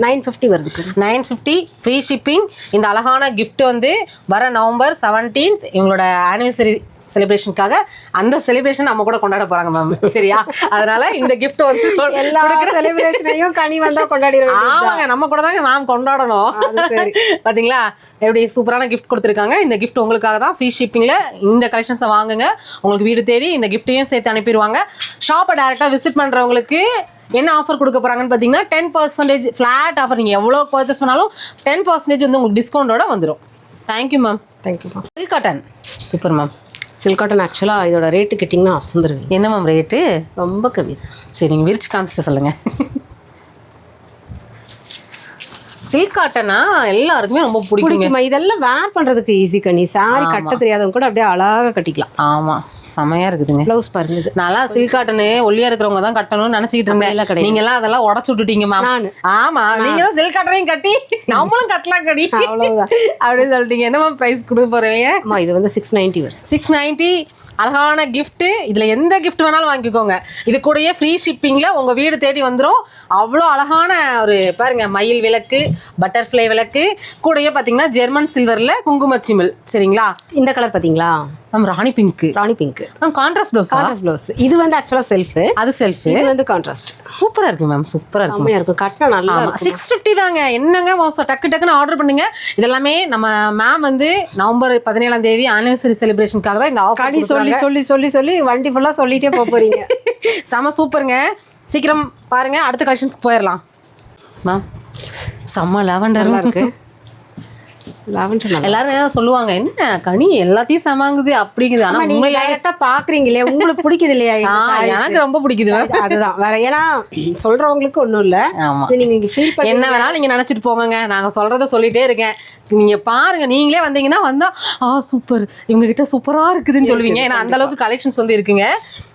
S1: 950 வருது.
S2: 950 ஃப்ரீ ஷிப்பிங். இந்த அழகான கிஃப்ட் வந்து வர நவம்பர் 17 இவங்களோட ஆனிவர்சரி செலிப்ரேஷனுக்காக அந்த செலிப்ரேஷன் நம்ம கூட கொண்டாட போறாங்க மேம். சரியா? அதனால இந்த கிஃப்ட் வந்து
S1: எல்லா செலிப்ரேஷனையும் கனி வந்தா கொண்டாடிடுவோம்.
S2: ஆமாங்க, நம்ம கூட தாங்க மேம் கொண்டாடணும். பாத்தீங்களா எப்படி சூப்பரான கிஃப்ட் கொடுத்துருக்காங்க. இந்த கிஃப்ட் உங்களுக்காக தான். ஃப்ரீ ஷிப்பிங்கில் இந்த கலெக்ஷன்ஸை வாங்குங்க. உங்களுக்கு வீடு தேடி இந்த கிஃப்ட்டையும் சேர்த்து அனுப்பிடுவாங்க. ஷாப்பை டேரெக்டாக விசிட் பண்ணுறவங்களுக்கு என்ன ஆஃபர் கொடுக்க போகிறாங்கன்னு பார்த்தீங்கன்னா 10% ஃப்ளாட் ஆஃபர். நீங்கள் எவ்வளோ பர்ச்சேஸ் பண்ணாலும் 10% வந்து உங்களுக்கு டிஸ்கவுண்டோட வந்துடும். Thank you ma'am. Silk cotton super ma'am.
S1: Silk cotton ஆக்சுவலாக இதோட ரேட்டு கேட்டிங்கன்னா அசந்துருவீங்க.
S2: என்ன மேம் ரேட்டு?
S1: ரொம்ப கம்மி.
S2: சரி, நீங்கள் விரிச்சு காமிச்சிட்டு சொல்லுங்கள். சில்க் காட்டனா எல்லாருக்குமே ரொம்ப பிடிக்குங்க.
S1: பிடிக்குமா? இதெல்லாம் வேர் பண்றதுக்கு ஈஸி கண்ணி. சாரி கட்ட தெரியாதவங்க கூட அப்படியே அழகா கட்டிக்கலாம்.
S2: ஆமா, செமையா இருக்குதுங்க.
S1: ப்ளவுஸ் பாருங்க இது.
S2: நல்லா சில்க் காட்டனு ஒல்லியா இருக்கிறவங்க தான் கட்டணும்னு நினைச்சிட்டு இருந்தேன். நீங்க எல்லாம் அதெல்லாம் உடச்சு விட்டுட்டீங்க மேம்.
S1: நானு.
S2: ஆமா, நீங்க தான் சில்க் காட்டனையும் கட்டி நம்மளும் கட்டலாம் கடி
S1: அவ்வளவுதான்
S2: அப்படின்னு சொல்லிட்டீங்க. என்ன மேம் பிரைஸ் கொடுக்க போறீங்க?
S1: ஆமா, இது வந்து 690 வரும்.
S2: 690. அழகான gift. இதுல எந்த gift வேணாலும் வாங்கிக்கோங்க. இது கூடயே ஃப்ரீ ஷிப்பிங்ல உங்க வீடு தேடி வந்துடும். அவ்வளோ அழகான ஒரு பாருங்க, மயில் விளக்கு, பட்டர்ஃப்ளை விளக்கு, கூடயே பார்த்தீங்கன்னா ஜெர்மன் சில்வர்ல குங்குமச்சிமிழ். சரிங்களா?
S1: இந்த கலர் பாத்தீங்களா
S2: ma'am? Rani pink.
S1: Rani pink
S2: ma'am contrast blouse.
S1: Contrast blouse. இது வந்து ஆக்சுவலா செல்ஃப்,
S2: அது செல்ஃப்,
S1: இது வந்து கான்ட்ராஸ்ட்.
S2: சூப்பரா இருக்கு மேம், சூப்பரா இருக்கு.
S1: செம்மையா இருக்கும். கட்டினா நல்லா
S2: ஆமா, 650 தாங்க. என்னங்க மோசம், டக்கு டக்குன்னு ஆர்டர் பண்ணுங்க. இதெல்லாமே நம்ம மேம் வந்து நவம்பர் 17ஆம் தேதி ஆனிவர்சரி செலிப்ரேஷனுக்காக தான் இந்த ஆஃபர்
S1: கடி சொல்லி சொல்லி சொல்லி சொல்லி வண்டி ஃபுல்லா சொல்லிட்டே போறீங்க.
S2: செம சூப்பருங்க. சீக்கிரம் பாருங்க, அடுத்த கலெக்ஷன்ஸ்க்கு போயிடலாம். மேம் செம்ம லாவெண்டர்
S1: இருக்கு. லாவெண்டர் நல்லா.
S2: எல்லாரும் சொல்லுவாங்க, என்ன கனி எல்லாத்தையும் சமாங்குது அப்படிங்குது. ஆனா
S1: நீங்க டைரக்டா பாக்குறீங்களே, உங்களுக்கு பிடிக்குது இல்லையா?
S2: எனக்கு ரொம்ப பிடிக்குது.
S1: அதுதான் வேற. ஏன்னா சொல்றவங்களுக்கு ஒண்ணும் இல்ல.
S2: ஆமா,
S1: இது நீங்க ஃபீல் பண்ணி
S2: என்ன வேணாலும் நீங்க நினைச்சிட்டு போங்க. நாங்க சொல்றத சொல்லிட்டே இருக்கேன். நீங்க பாருங்க, நீங்களே வந்தீங்கன்னா வந்தா சூப்பர், இவங்க கிட்ட சூப்பரா இருக்குதுன்னு சொல்லுவீங்க. ஏன்னா அந்த அளவுக்கு கலெக்ஷன்ஸ் வந்து இருக்குங்க.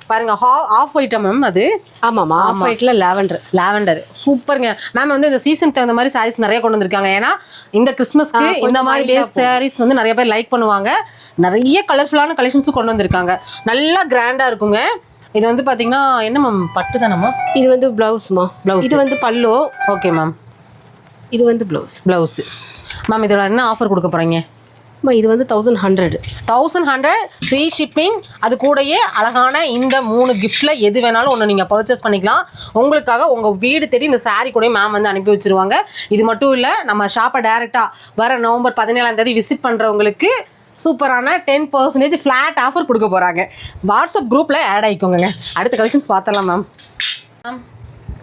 S2: பாருங்க, ஆஃப் ஒயிட்டா மேம் அது?
S1: ஆமாமா, ஆஃப் ஒயிட்ல லாவெண்டர்
S2: சூப்பருங்க. மேம் வந்து இந்த சீசனுக்கு தகுந்த மாதிரி சாரீஸ் நிறைய கொண்டு வந்திருக்காங்க. ஏன்னா இந்த கிறிஸ்மஸ்க்கு இந்த மாதிரி டேஸ் சாரீஸ் வந்து நிறைய பேர் லைக் பண்ணுவாங்க. நிறைய கலர்ஃபுல்லான கலெக்ஷன்ஸும் கொண்டு வந்திருக்காங்க. நல்லா கிராண்டா இருக்குங்க. இது வந்து பாத்தீங்கன்னா என்ன மேம், பட்டு தானம்மா?
S1: இது வந்து பிளவுஸ்மா. இது வந்து பல்லு.
S2: Okay ma'am.
S1: இது வந்து பிளவுஸ்.
S2: மேம் இதோட என்ன ஆஃபர் கொடுக்க போறீங்க?
S1: இது வந்து 1100
S2: ஃப்ரீ ஷிப்பிங். அது கூடயே அழகான இந்த 3 கிஃப்ட்ல எது வேணாலும் ஒன்று நீங்கள் பர்ச்சேஸ் பண்ணிக்கலாம். உங்களுக்காக உங்கள் வீடு தேடி இந்த சாரீ கூட மேம் வந்து அனுப்பி வச்சிருவாங்க. இது மட்டும் இல்லை, நம்ம ஷாப்பை டைரெக்டாக வர நவம்பர் 17ஆம் தேதி விசிட் பண்ணுறவங்களுக்கு சூப்பரான 10% ஃப்ளாட் ஆஃபர் கொடுக்க போகிறாங்க. வாட்ஸ்அப் குரூப்பில் ஆட் ஆகிக்கோங்க. அடுத்த கலெக்ஷன்ஸ் பார்த்துடலாம் மேம்.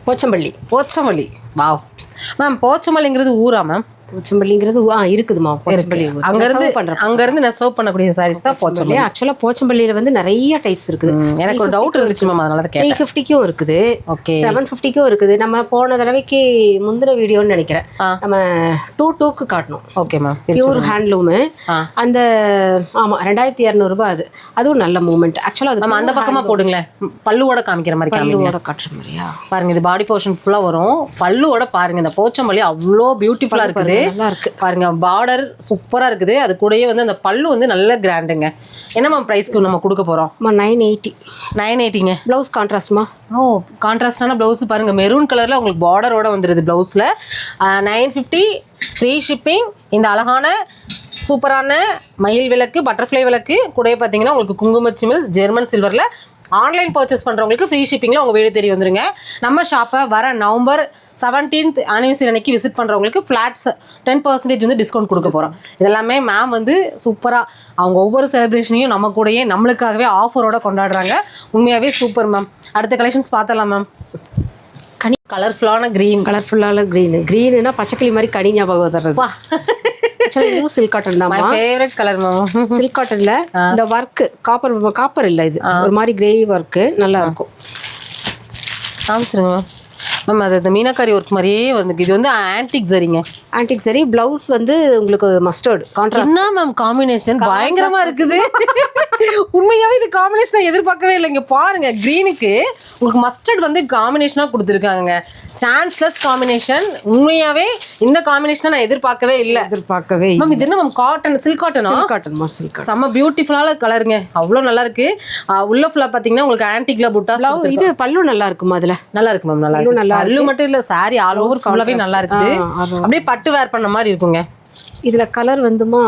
S1: போச்சம்பள்ளி.
S2: வாவ் மேம், போச்சம்பள்ளிங்கிறது ஊரா மேம்?
S1: போச்சம்பள்ளிங்கிறது இருக்குதுமா. போச்சம்பள்ளி
S2: அங்கிருந்து நான் சர்வ் பண்ணக்கூடிய சாரீஸ் தான் போச்சம்பள்ளி.
S1: ஆக்சுவலா போச்சம்பள்ளியில வந்து நிறைய டைப்ஸ் இருக்குது.
S2: எனக்கு ஒரு டவுட் இருந்துச்சு மேம், அதனால தான் கேட்டேன்.
S1: 350க்கும் இருக்குது.
S2: ஓகே.
S1: 750க்கும் இருக்குது. நம்ம போன தடவைக்கு முந்தின வீடியோன்னு நினைக்கிறேன், நம்ம 22க்கு காட்டணும்.
S2: Okay ma'am.
S1: Pure handloom. அந்த ஆமா 2200 ரூபாய். அதுவும் நல்ல மூவ்மெண்ட். ஆக்சுவலா அது
S2: அந்த பக்கமா போடுங்களேன், பல்லுவோட காமிக்கிற மாதிரி.
S1: பல்லுவோட காட்டுற மாதிரியா?
S2: பாருங்க, இது பாடி போர்ஷன் ஃபுல்லா வரும். பல்லுவோட பாருங்க, இந்த போச்சம்பள்ளி அவ்வளோ பியூட்டிஃபுல்லா இருக்குது.
S1: நல்லா இருக்கு
S2: பாருங்க, பார்டர் சூப்பரா இருக்குது. அது கூடயே வந்து அந்த பல்லு வந்து நல்ல கிராண்டுங்க. என்ன மேம் பிரைஸ்க்கு நம்ம கொடுக்க போறோம்?
S1: 980ங்க. பிளவுஸ் கான்ட்ராஸ்ட்மா.
S2: கான்ட்ராஸ்டான பிளவுஸ் பாருங்க, மெரூன் கலர்ல உங்களுக்கு பார்டரோட வந்துருது பிளவுஸ்ல. 950 ஃப்ரீ ஷிப்பிங். இந்த அழகான சூப்பரான மயில் விளக்கு, பட்டர்ஃப்ளை விளக்கு கூடயே பார்த்தீங்கன்னா உங்களுக்கு குங்குமச்சிமிழ் ஜெர்மன் சில்வரில் ஆன்லைன் பர்ச்சேஸ் பண்ணுறவங்களுக்கு ஃப்ரீ ஷிப்பிங்கில் உங்கள் வீடு தேடி வந்துருங்க. நம்ம ஷாப்பை வர நவம்பர் 17th ஆனிவர்சரி அன்னைக்கு விசிட் பண்ணுறவங்களுக்கு ஃப்ளாட்ஸ் 10% வந்து டிஸ்கவுண்ட் கொடுக்க போகிறோம். இதெல்லாமே மேம் வந்து சூப்பராக அவங்க ஒவ்வொரு செலிப்ரேஷனையும் நம்ம கூடயே நம்மளுக்காகவே ஆஃபரோட கொண்டாடுறாங்க. உண்மையாகவே சூப்பர் மேம். அடுத்த கலெக்ஷன்ஸ் பார்த்தலாம் மேம். கலர்ஃபுல்லான க்ரீனுனா
S1: பச்சைக்கிளி மாதிரி கனி ஞாபகம் வர்றது. சில்க் காட்டன் தான்
S2: ஃபேவரட் கலர் மேம்.
S1: சில்க் காட்டன்ல இந்த ஒர்க் காப்பர் இல்ல, இது ஒரு மாதிரி கிரே ஒர்க் நல்லா இருக்கும்.
S2: காமிச்சிருங்க மேம். அது இந்த மீனாக்காரி ஒர்க் மாதிரியே வந்து இது வந்து ஆன்டிக் சரிங்க.
S1: ஆன்டிக் சரி. பிளவுஸ் வந்து உங்களுக்கு மஸ்டர்ட் கான்ட்ராஸ்ட்.
S2: என்ன மேம் காம்பினேஷன் பயங்கரமா இருக்குது. உண்மையாவே இது காம்பினேஷன் எதிர்பார்க்கவே இல்லை. இங்க பாருங்க, கிரீனுக்கு உங்களுக்கு மஸ்டர்ட் வந்து காம்பினேஷனா கொடுத்துருக்காங்க. Chanceless combination. உண்மையாவே இந்த காம்பினேஷனை நான் எதிர்பார்க்கவே இல்லை. மேம் இது என்ன மேம், காட்டன் சில்க் காட்டன் செம்ம பியூட்டிஃபுல்லான கலருங்க. அவ்வளோ நல்லா இருக்கு. உள்ள ஃபுல்லா பாத்தீங்கன்னா உங்களுக்கு ஆன்டிக்ல புட்டா.
S1: இது பல்லு நல்லா இருக்கும். அதுல
S2: நல்லா இருக்கு மேம். நல்லா இருக்கு. பல்லு மட்டும் இல்ல, சாரி ஆல் ஓவர் ஃபுல்லாவே நல்லா இருக்குது. அப்படியே பட்டு வேர் பண்ண மாதிரி இருக்குங்க.
S1: இதுல கலர் வந்துமா,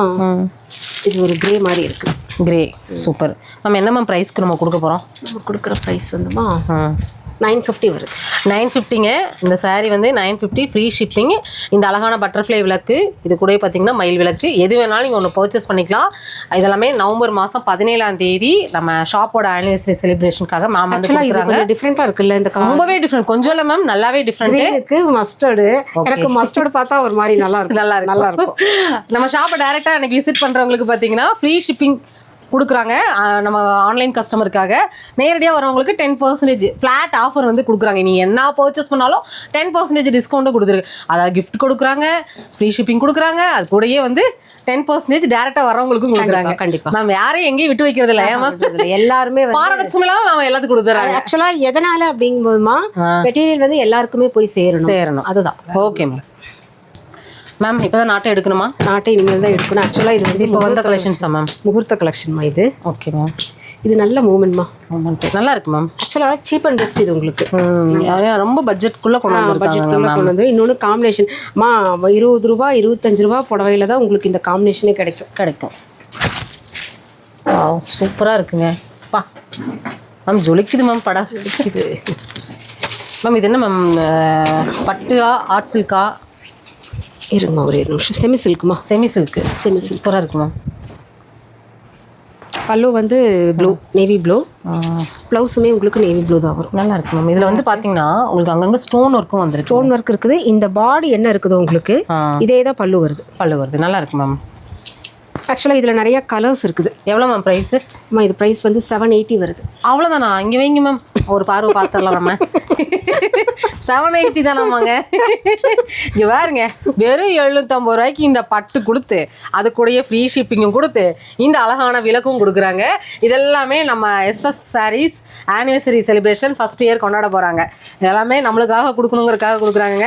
S1: இது ஒரு கிரே மாதிரி இருக்கு.
S2: Grey super ma'am. என்ன மேம் ப்ரைஸ்க்கு நம்ம கொடுக்க போறோம்?
S1: நம்ம கொடுக்குற ப்ரைஸ் வந்துமா 950 வருது.
S2: 950ங்க. இந்த சாரீ வந்து 950 ஃப்ரீ ஷிப்பிங். இந்த அழகான பட்டர்ஃப்ளை விளக்கு, இது கூட பார்த்தீங்கன்னா மயில் விளக்கு, எது வேணாலும் நீங்கள் ஒன்று பர்ச்சேஸ் பண்ணிக்கலாம். இதெல்லாமே நவம்பர் மாதம் 17ஆம் தேதி நம்ம ஷாப்போட ஆனிவர்சரி செலிப்ரேஷனுக்காக மேம் வந்து கொடுக்குறாங்க.
S1: டிஃப்ரெண்ட்டாக இருக்குல்ல இந்த
S2: ரொம்பவே டிஃப்ரெண்ட். கொஞ்சம் இல்லை மேம், நல்லாவே டிஃப்ரெண்ட்
S1: இருக்கு. மஸ்டர்டு எனக்கு மஸ்டர்டு பார்த்தா ஒரு மாதிரி நல்லா இருக்கும்.
S2: நல்லா இருக்கும். நம்ம ஷாப்பை டைரெக்டாக அன்றைக்கி விசிட் பண்ணுறவங்களுக்கு பார்த்தீங்கன்னா ஃப்ரீ ஷிப்பிங் கொடுக்குறாங்க. நம்ம ஆன்லைன் கஸ்டமருக்காக நேரடியாக வரவங்களுக்கு 10% ஃப்ளாட் ஆஃபர் வந்து கொடுக்குறாங்க. நீங்கள் என்ன பர்ச்சேஸ் பண்ணாலும் 10% டிஸ்கவுண்ட்டும் கொடுத்துருக்கு. அதாவது கிஃப்ட் கொடுக்குறாங்க, ஃப்ரீ ஷிப்பிங் கொடுக்குறாங்க, அது கூடயே வந்து 10% டேரெக்டாக வரவங்களுக்கும் கொடுக்குறாங்க.
S1: கண்டிப்பா
S2: நம்ம யாரையும் எங்கேயும் விட்டு வைக்கிறது இல்லை. ஏமா
S1: எல்லாருமே
S2: பாரபட்சம் இல்லாமல் நம்ம எல்லாத்துக்கும் கொடுத்துறாங்க.
S1: ஆக்சுவலா எதனால அப்படிங்கும்போதுமா மெட்டீரியல் வந்து எல்லாருக்குமே போய் சேரணும். அதுதான்.
S2: Okay ma'am. இப்போ தான் நாட்டை எடுக்கணுமா?
S1: நாட்டை இனிமேல் தான் எடுக்கணும். ஆக்சுவலாக இது வந்து
S2: இப்போ வந்த கலெக்ஷன்ஸா மேம்?
S1: முகூர்த்த கலெக்ஷன்மா இது.
S2: Okay ma'am. இது
S1: நல்ல மூமெண்ட்மா.
S2: நல்லா இருக்கு மேம்.
S1: ஆக்சுவலாக சீப் அண்ட் பெஸ்ட் இது உங்களுக்கு.
S2: ரொம்ப பட்ஜெட்குள்ளே கொண்டு வந்து
S1: இன்னொன்று காம்பினேஷன் 20 ரூபா 25 ரூபா புடவையில தான் உங்களுக்கு இந்த காம்பினேஷனே கிடைக்கும்.
S2: சூப்பராக இருக்குங்க. பா மேம் ஜொலிக்குது மேம். படா ஜொலிக்குது மேம். இது என்ன மேம், பட்டுவா ஆர்ட் சில்கா?
S1: இருங்க ஒரே நிமிஷம். செமி சில்க்குமா?
S2: Semi silk. சூப்பராக இருக்கு மேம்.
S1: பல்லு வந்து ப்ளூ, நேவி ப்ளூ. ப்ளவுஸுமே உங்களுக்கு நேவி ப்ளூ தான் வரும்.
S2: நல்லா இருக்கு மேம். இதில் வந்து பார்த்தீங்கன்னா உங்களுக்கு அங்கங்கே ஸ்டோன் ஒர்க்கும் வந்துருக்கு.
S1: ஸ்டோன் ஒர்க் இருக்குது. இந்த பாடி என்ன இருக்குதோ உங்களுக்கு இதே தான் பல்லு வருது. நல்லா இருக்கு மேம். ஆக்சுவலாக இதில் நிறைய கலர்ஸ் இருக்குது.
S2: எவ்வளோ மேம் ப்ரைஸு?
S1: இது ப்ரைஸ் வந்து 780 வருது.
S2: அவ்வளோதானா? இங்கே வைங்க மேம், ஒரு பார்வை பார்த்துடலாம் நம்ம. 780 தானாமாங்க? இங்கே பாருங்க, வெறும் 750 ரூபாய்க்கு இந்த பட்டு கொடுத்து அது கூடயே ஃப்ரீ ஷிப்பிங்கும் கொடுத்து இந்த அழகான விளக்கும் கொடுக்குறாங்க. இதெல்லாமே நம்ம SS sarees anniversary celebration first year கொண்டாட போகிறாங்க. இதெல்லாமே நம்மளுக்காக கொடுக்கணுங்கிறதுக்காக கொடுக்குறாங்க.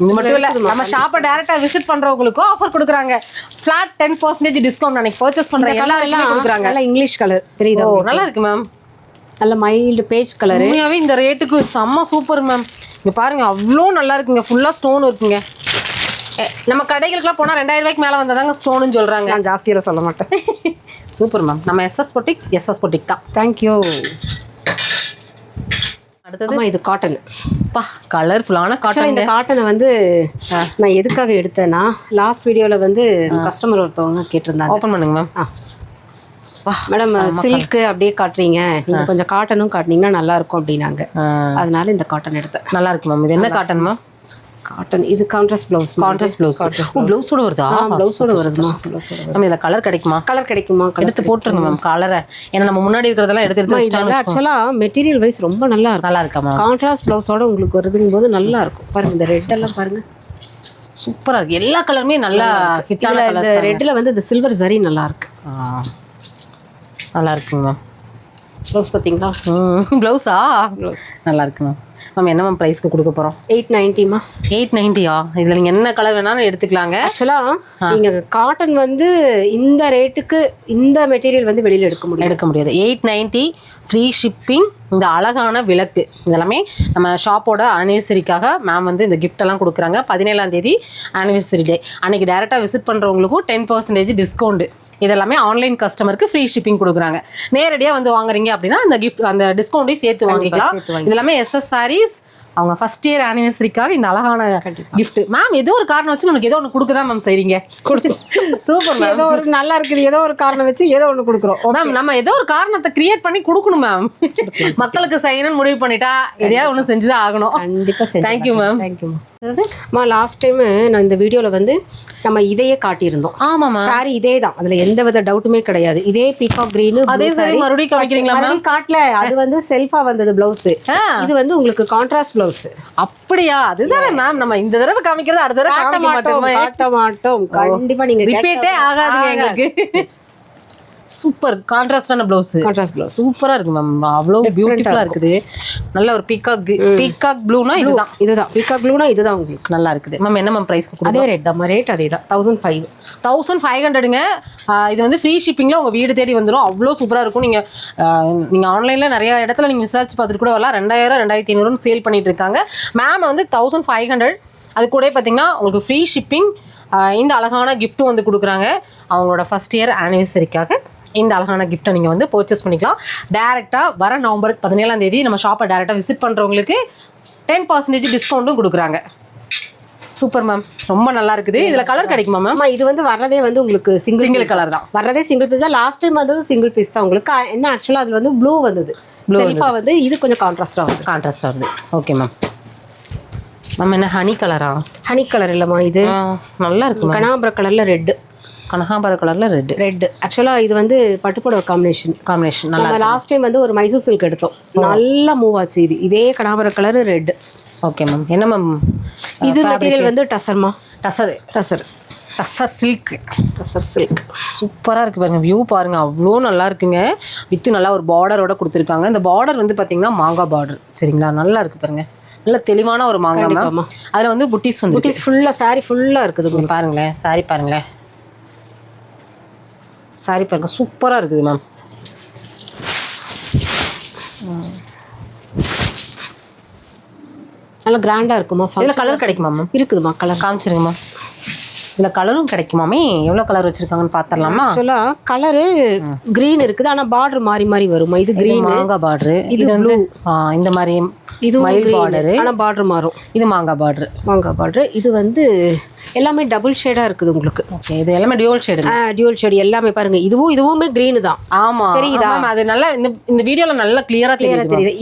S2: இது மட்டும் இல்லை, நம்ம ஷாப்பை டேரெக்டாக விசிட் பண்ணுறவங்களுக்கும் ஆஃபர் கொடுக்குறாங்க. ஃப்ளாட் 10% டிஸ்கவுண்ட் அன்னைக்கு பர்ச்சேஸ் பண்ணுற எல்லாருமே கொடுக்குறாங்க.
S1: நல்லா இங்கிலீஷ் கலர் தெரியுது.
S2: நல்லா இருக்கு மேம்.
S1: நல்ல மைல்டு பேஜ் கலர்.
S2: உண்மையாகவே இந்த ரேட்டுக்கு செம்ம சூப்பர் மேம். இங்கே பாருங்க, அவ்வளோ நல்லா இருக்குங்க. ஃபுல்லாக ஸ்டோன் இருக்குங்க. நம்ம கடைகளுக்குலாம் போனால் 2000 ரூபாய்க்கு மேலே வந்தாதாங்க ஸ்டோனுன்னு சொல்கிறாங்க.
S1: நான் ஜாஸ்தியாக சொல்ல மாட்டேன்.
S2: Super ma'am. நம்ம எஸ்எஸ் பொட்டிக் தான்.
S1: தேங்க்யூ.
S2: அடுத்தது
S1: இது காட்டன்.
S2: பா கலர்ஃபுல்லான காட்டன்.
S1: இந்த காட்டனை வந்து நான் எதுக்காக எடுத்தேன்னா, லாஸ்ட் வீடியோவில் வந்து கஸ்டமர் ஒருத்தவங்க கேட்டிருந்தாங்க.
S2: ஓப்பன் பண்ணுங்க மேம்.
S1: மேடம் சில்க்கு அப்படியே காட்டுறீங்க, நீங்க கொஞ்சம் காட்டனும் காட்டினீங்கன்னா நல்லா இருக்கும் அப்படின்னாங்க. அதனால இந்த காட்டன் எடுத்தேன்.
S2: நல்லா இருக்கு மேம். இது என்ன காட்டன் மேம்?
S1: காட்டன். இது கான்ட்ராஸ்ட் ப்ளவுஸ்.
S2: ப்ளவுஸோட வருதா?
S1: ப்ளவுஸோட வருதுமா.
S2: மேம் இதில் கலர் கிடைக்குமா? எடுத்து போட்டுருங்க மேம் கலரை. ஏன்னா நம்ம முன்னாடி இருக்கிறதெல்லாம் எடுத்து
S1: ஆக்சுவலாக மெட்டீரியல் வைஸ் ரொம்ப நல்லா இருக்கும்.
S2: நல்லா இருக்கா மேம்?
S1: கான்ட்ராஸ்ட் ப்ளவுஸோட உங்களுக்கு வருதுங்கும் போது நல்லா இருக்கும். பாருங்க, இந்த ரெட் எல்லாம் பாருங்க,
S2: சூப்பராக இருக்கு. எல்லா கலருமே நல்லா ஹிட்டான கலர்.
S1: இந்த ரெட்டில் வந்து இந்த சில்வர் ஜரி நல்லா இருக்கு.
S2: நல்லா இருக்குங்க மேம்.
S1: ப்ளவுஸ் பார்த்தீங்களா?
S2: ப்ளவுஸா? ப்ளவுஸ் நல்லா இருக்கு மேம். மேம் என்ன மேம் ப்ரைஸ்க்கு கொடுக்க போகிறோம்?
S1: 890மா.
S2: 890யா? இதில் நீங்கள் என்ன கலர் வேணாலும் எடுத்துக்கலாங்க.
S1: ஆக்சுவலாக நீங்கள் காட்டன் வந்து இந்த ரேட்டுக்கு இந்த மெட்டீரியல் வந்து வெளியில் எடுக்க முடியாது.
S2: 890 ஃப்ரீ ஷிப்பிங். இந்த அழகான விளக்கு இதெல்லாமே நம்ம ஷாப்போட ஆனிவர்சரிக்காக மேம் வந்து இந்த கிஃப்டெல்லாம் கொடுக்குறாங்க. 17ஆம் தேதி ஆனிவர்சரி டே அன்றைக்கி டேரெக்டாக விசிட் பண்ணுறவங்களுக்கும் 10% டிஸ்கவுண்ட்டு. இதெல்லாமே ஆன்லைன் கஸ்டமருக்கு ஃப்ரீ ஷிப்பிங் கொடுக்குறாங்க. நேரடியாக வந்து வாங்குறீங்க அப்படின்னா அந்த கிஃப்ட் அந்த டிஸ்கவுண்ட்டையும் சேர்த்து வாங்கிக்கலாம். இதெல்லாமே எஸ்எஸ் சாரீஸ் அவங்க ஃபர்ஸ்ட் இயர் ஆனிவர்சரிக்காக இந்த அழகான கிஃப்ட். மேம் ஏதோ ஒரு காரணம் வச்சு நமக்கு ஏதோ ஒன்று கொடுக்க தான் மேம் செய்றீங்க. சூப்பர்.
S1: ஏதோ ஒரு நல்லா இருக்குது, ஏதோ ஒரு காரணம் வச்சு ஏதோ ஒன்று கொடுக்குறோம்
S2: மேம். நம்ம ஏதோ ஒரு காரணத்தை கிரியேட் பண்ணி கொடுக்கணும் மேம். மக்களுக்கு செய்யணும்னு முடிவு பண்ணிட்டா எதையாவது ஒன்று செஞ்சுதான் ஆகணும்.
S1: கண்டிப்பாக.
S2: Thank you ma'am.
S1: Thank you. Last time நான் இந்த வீடியோவில் வந்து நம்ம இதையே காட்டியிருந்தோம்.
S2: ஆமாம்மா,
S1: சாரி இதே தான், அதில் எந்த வித டவுட்டுமே கிடையாது. இதே பீகாக் கிரீனு.
S2: அதே சாரி மறுபடியும் காமிக்கிறீங்களா மேம்?
S1: காட்டல, அது வந்து செல்ஃபா வந்தது பிளவுஸ். இது வந்து உங்களுக்கு கான்ட்ராஸ்ட் பிளவுஸ்.
S2: அப்படியா? அதுதானே மேம். நம்ம இந்த தடவை காமிக்கிறது அடுத்த தடவை
S1: காட்ட மாட்டோம். கண்டிப்பா நீங்க
S2: ரிப்பீட்டே ஆகாதுங்க எங்களுக்கு. சூப்பர் கான்ட்ராஸ்டான ப்ளவுஸ். சூப்பரா இருக்கு மேம். அவ்வளோ பியூட்டிஃபுல்லா இருக்குது. நல்ல ஒரு பீகாக் ப்ளூனா இதுதான். பீகாக் ப்ளூனா இதுதான் உங்களுக்கு நல்லா இருக்குது மேம். என்ன மேம் ப்ரைஸ்?
S1: அதே ரேட் தான். ரேட் அதே தான்.
S2: 1500ங்க. இது வந்து ஃப்ரீ ஷிப்பிங்ல உங்க வீடு தேடி வந்துடும். அவ்வளோ சூப்பரா இருக்கும். நீங்க ஆன்லைன்ல நிறைய இடத்துல நீங்க விசாரிச்சு பார்த்துட்டு கூட வரலாம். 2000 2500 சேல் பண்ணிட்டு இருக்காங்க. மேம் வந்து 1500. அது கூட பார்த்தீங்கன்னா உங்களுக்கு ஃப்ரீ ஷிப்பிங். இந்த அழகான கிஃப்ட்டும் வந்து கொடுக்குறாங்க. அவங்களோட ஃபர்ஸ்ட் இயர் ஆனிவர்சரிக்காக இந்த அழகான கிஃப்ட்டை நீங்கள் வந்து பர்ச்சேஸ் பண்ணிக்கலாம். டேரெக்டாக வர நவம்பர் 17ஆம் தேதி நம்ம ஷாப்பை டேரெக்டாக விசிட் பண்ணுறவங்களுக்கு 10% டிஸ்கவுண்ட்டும் கொடுக்குறாங்க. Super ma'am. ரொம்ப நல்லா இருக்குது. இதில் கலர் கிடைக்குமா மேம்?
S1: இது வந்து வர்றதே வந்து உங்களுக்கு சிங்கிள்
S2: கலர் தான்.
S1: வர்றதே சிங்கிள் பீஸ் தான். லாஸ்ட் டைம் வந்தது சிங்கிள் பீஸ் தான் உங்களுக்கு. என்ன ஆக்சுவலாக அதில் வந்து ப்ளூ வந்தது. செல்ஃபாக வந்து இது கொஞ்சம் கான்ட்ராஸ்டாக வருது.
S2: Okay ma'am. மேம் என்ன ஹனி கலரா?
S1: ஹனி கலர் இல்லைம்மா, இது
S2: நல்லா இருக்கு.
S1: கனாம்பர கலரில் ரெட்டு.
S2: கனகாம்பர கலரில் ரெட்
S1: ஆக்சுவலாக இது வந்து பட்டுப்புடவை
S2: காம்பினேஷன் நல்லா
S1: நம்ம லாஸ்ட் டைம் வந்து ஒரு மைசூர் சில்க் எடுத்தோம், நல்லா மூவ் ஆச்சு. இதே கனகாம்பர கலர் ரெட்.
S2: Okay ma'am. என்ன மேம்
S1: இது மெட்டீரியல் வந்து
S2: டசர் சில்க்.
S1: டசர் சில்க்
S2: சூப்பராக இருக்குது பாருங்கள். வியூ பாருங்கள், அவ்வளோ நல்லா இருக்குங்க. வித்து நல்லா ஒரு பார்டரோட கொடுத்துருக்காங்க. இந்த பார்டர் வந்து பார்த்தீங்கன்னா மாங்காய் பார்டர். சரிங்களா, நல்லா இருக்குது பாருங்கள். நல்ல தெளிவான ஒரு மாங்காய் மேம். அதில் வந்து புட்டிஸ் வந்து
S1: புட்டிஸ் ஃபுல்லாக சாரி ஃபுல்லாக இருக்குது.
S2: பாருங்களேன் சாரி பாருங்களேன், சாரி பாருங்கள் சூப்பராக இருக்குது மேம்.
S1: நல்லா கிராண்டாக இருக்குமா?
S2: இதில் கலர் கிடைக்குமா மேம்?
S1: இருக்குதுமா, கலர்
S2: காமிச்சிருங்கம்மா. இதில் கலரும் கிடைக்குமாமே. எவ்வளோ கலர் வச்சுருக்காங்கன்னு பார்த்துடலாமா?
S1: ஆக்சுவலாக கலரு க்ரீன் இருக்குது, ஆனால் பார்டர் மாறி மாறி வருமா. இது க்ரீன்
S2: மாங்காய் பார்டரு,
S1: இது ப்ளூ.
S2: இந்த மாதிரி
S1: இது
S2: மயில் பார்டரு,
S1: ஆனால் பார்டர் மாறும்.
S2: இது மாங்காய் பார்டரு. இது வந்து எல்லாமே டபுள் ஷேடாக இருக்குது உங்களுக்கு. ஓகே, இது எல்லாமே டியூவல் ஷேடு.
S1: டியூவல் ஷேடு எல்லாமே பாருங்கள். இதுவுமே க்ரீனு தான்.
S2: ஆமாம், தெரியுதா? அது நல்லா இந்த வீடியோவில் நல்லா கிளியராக தெரியுது.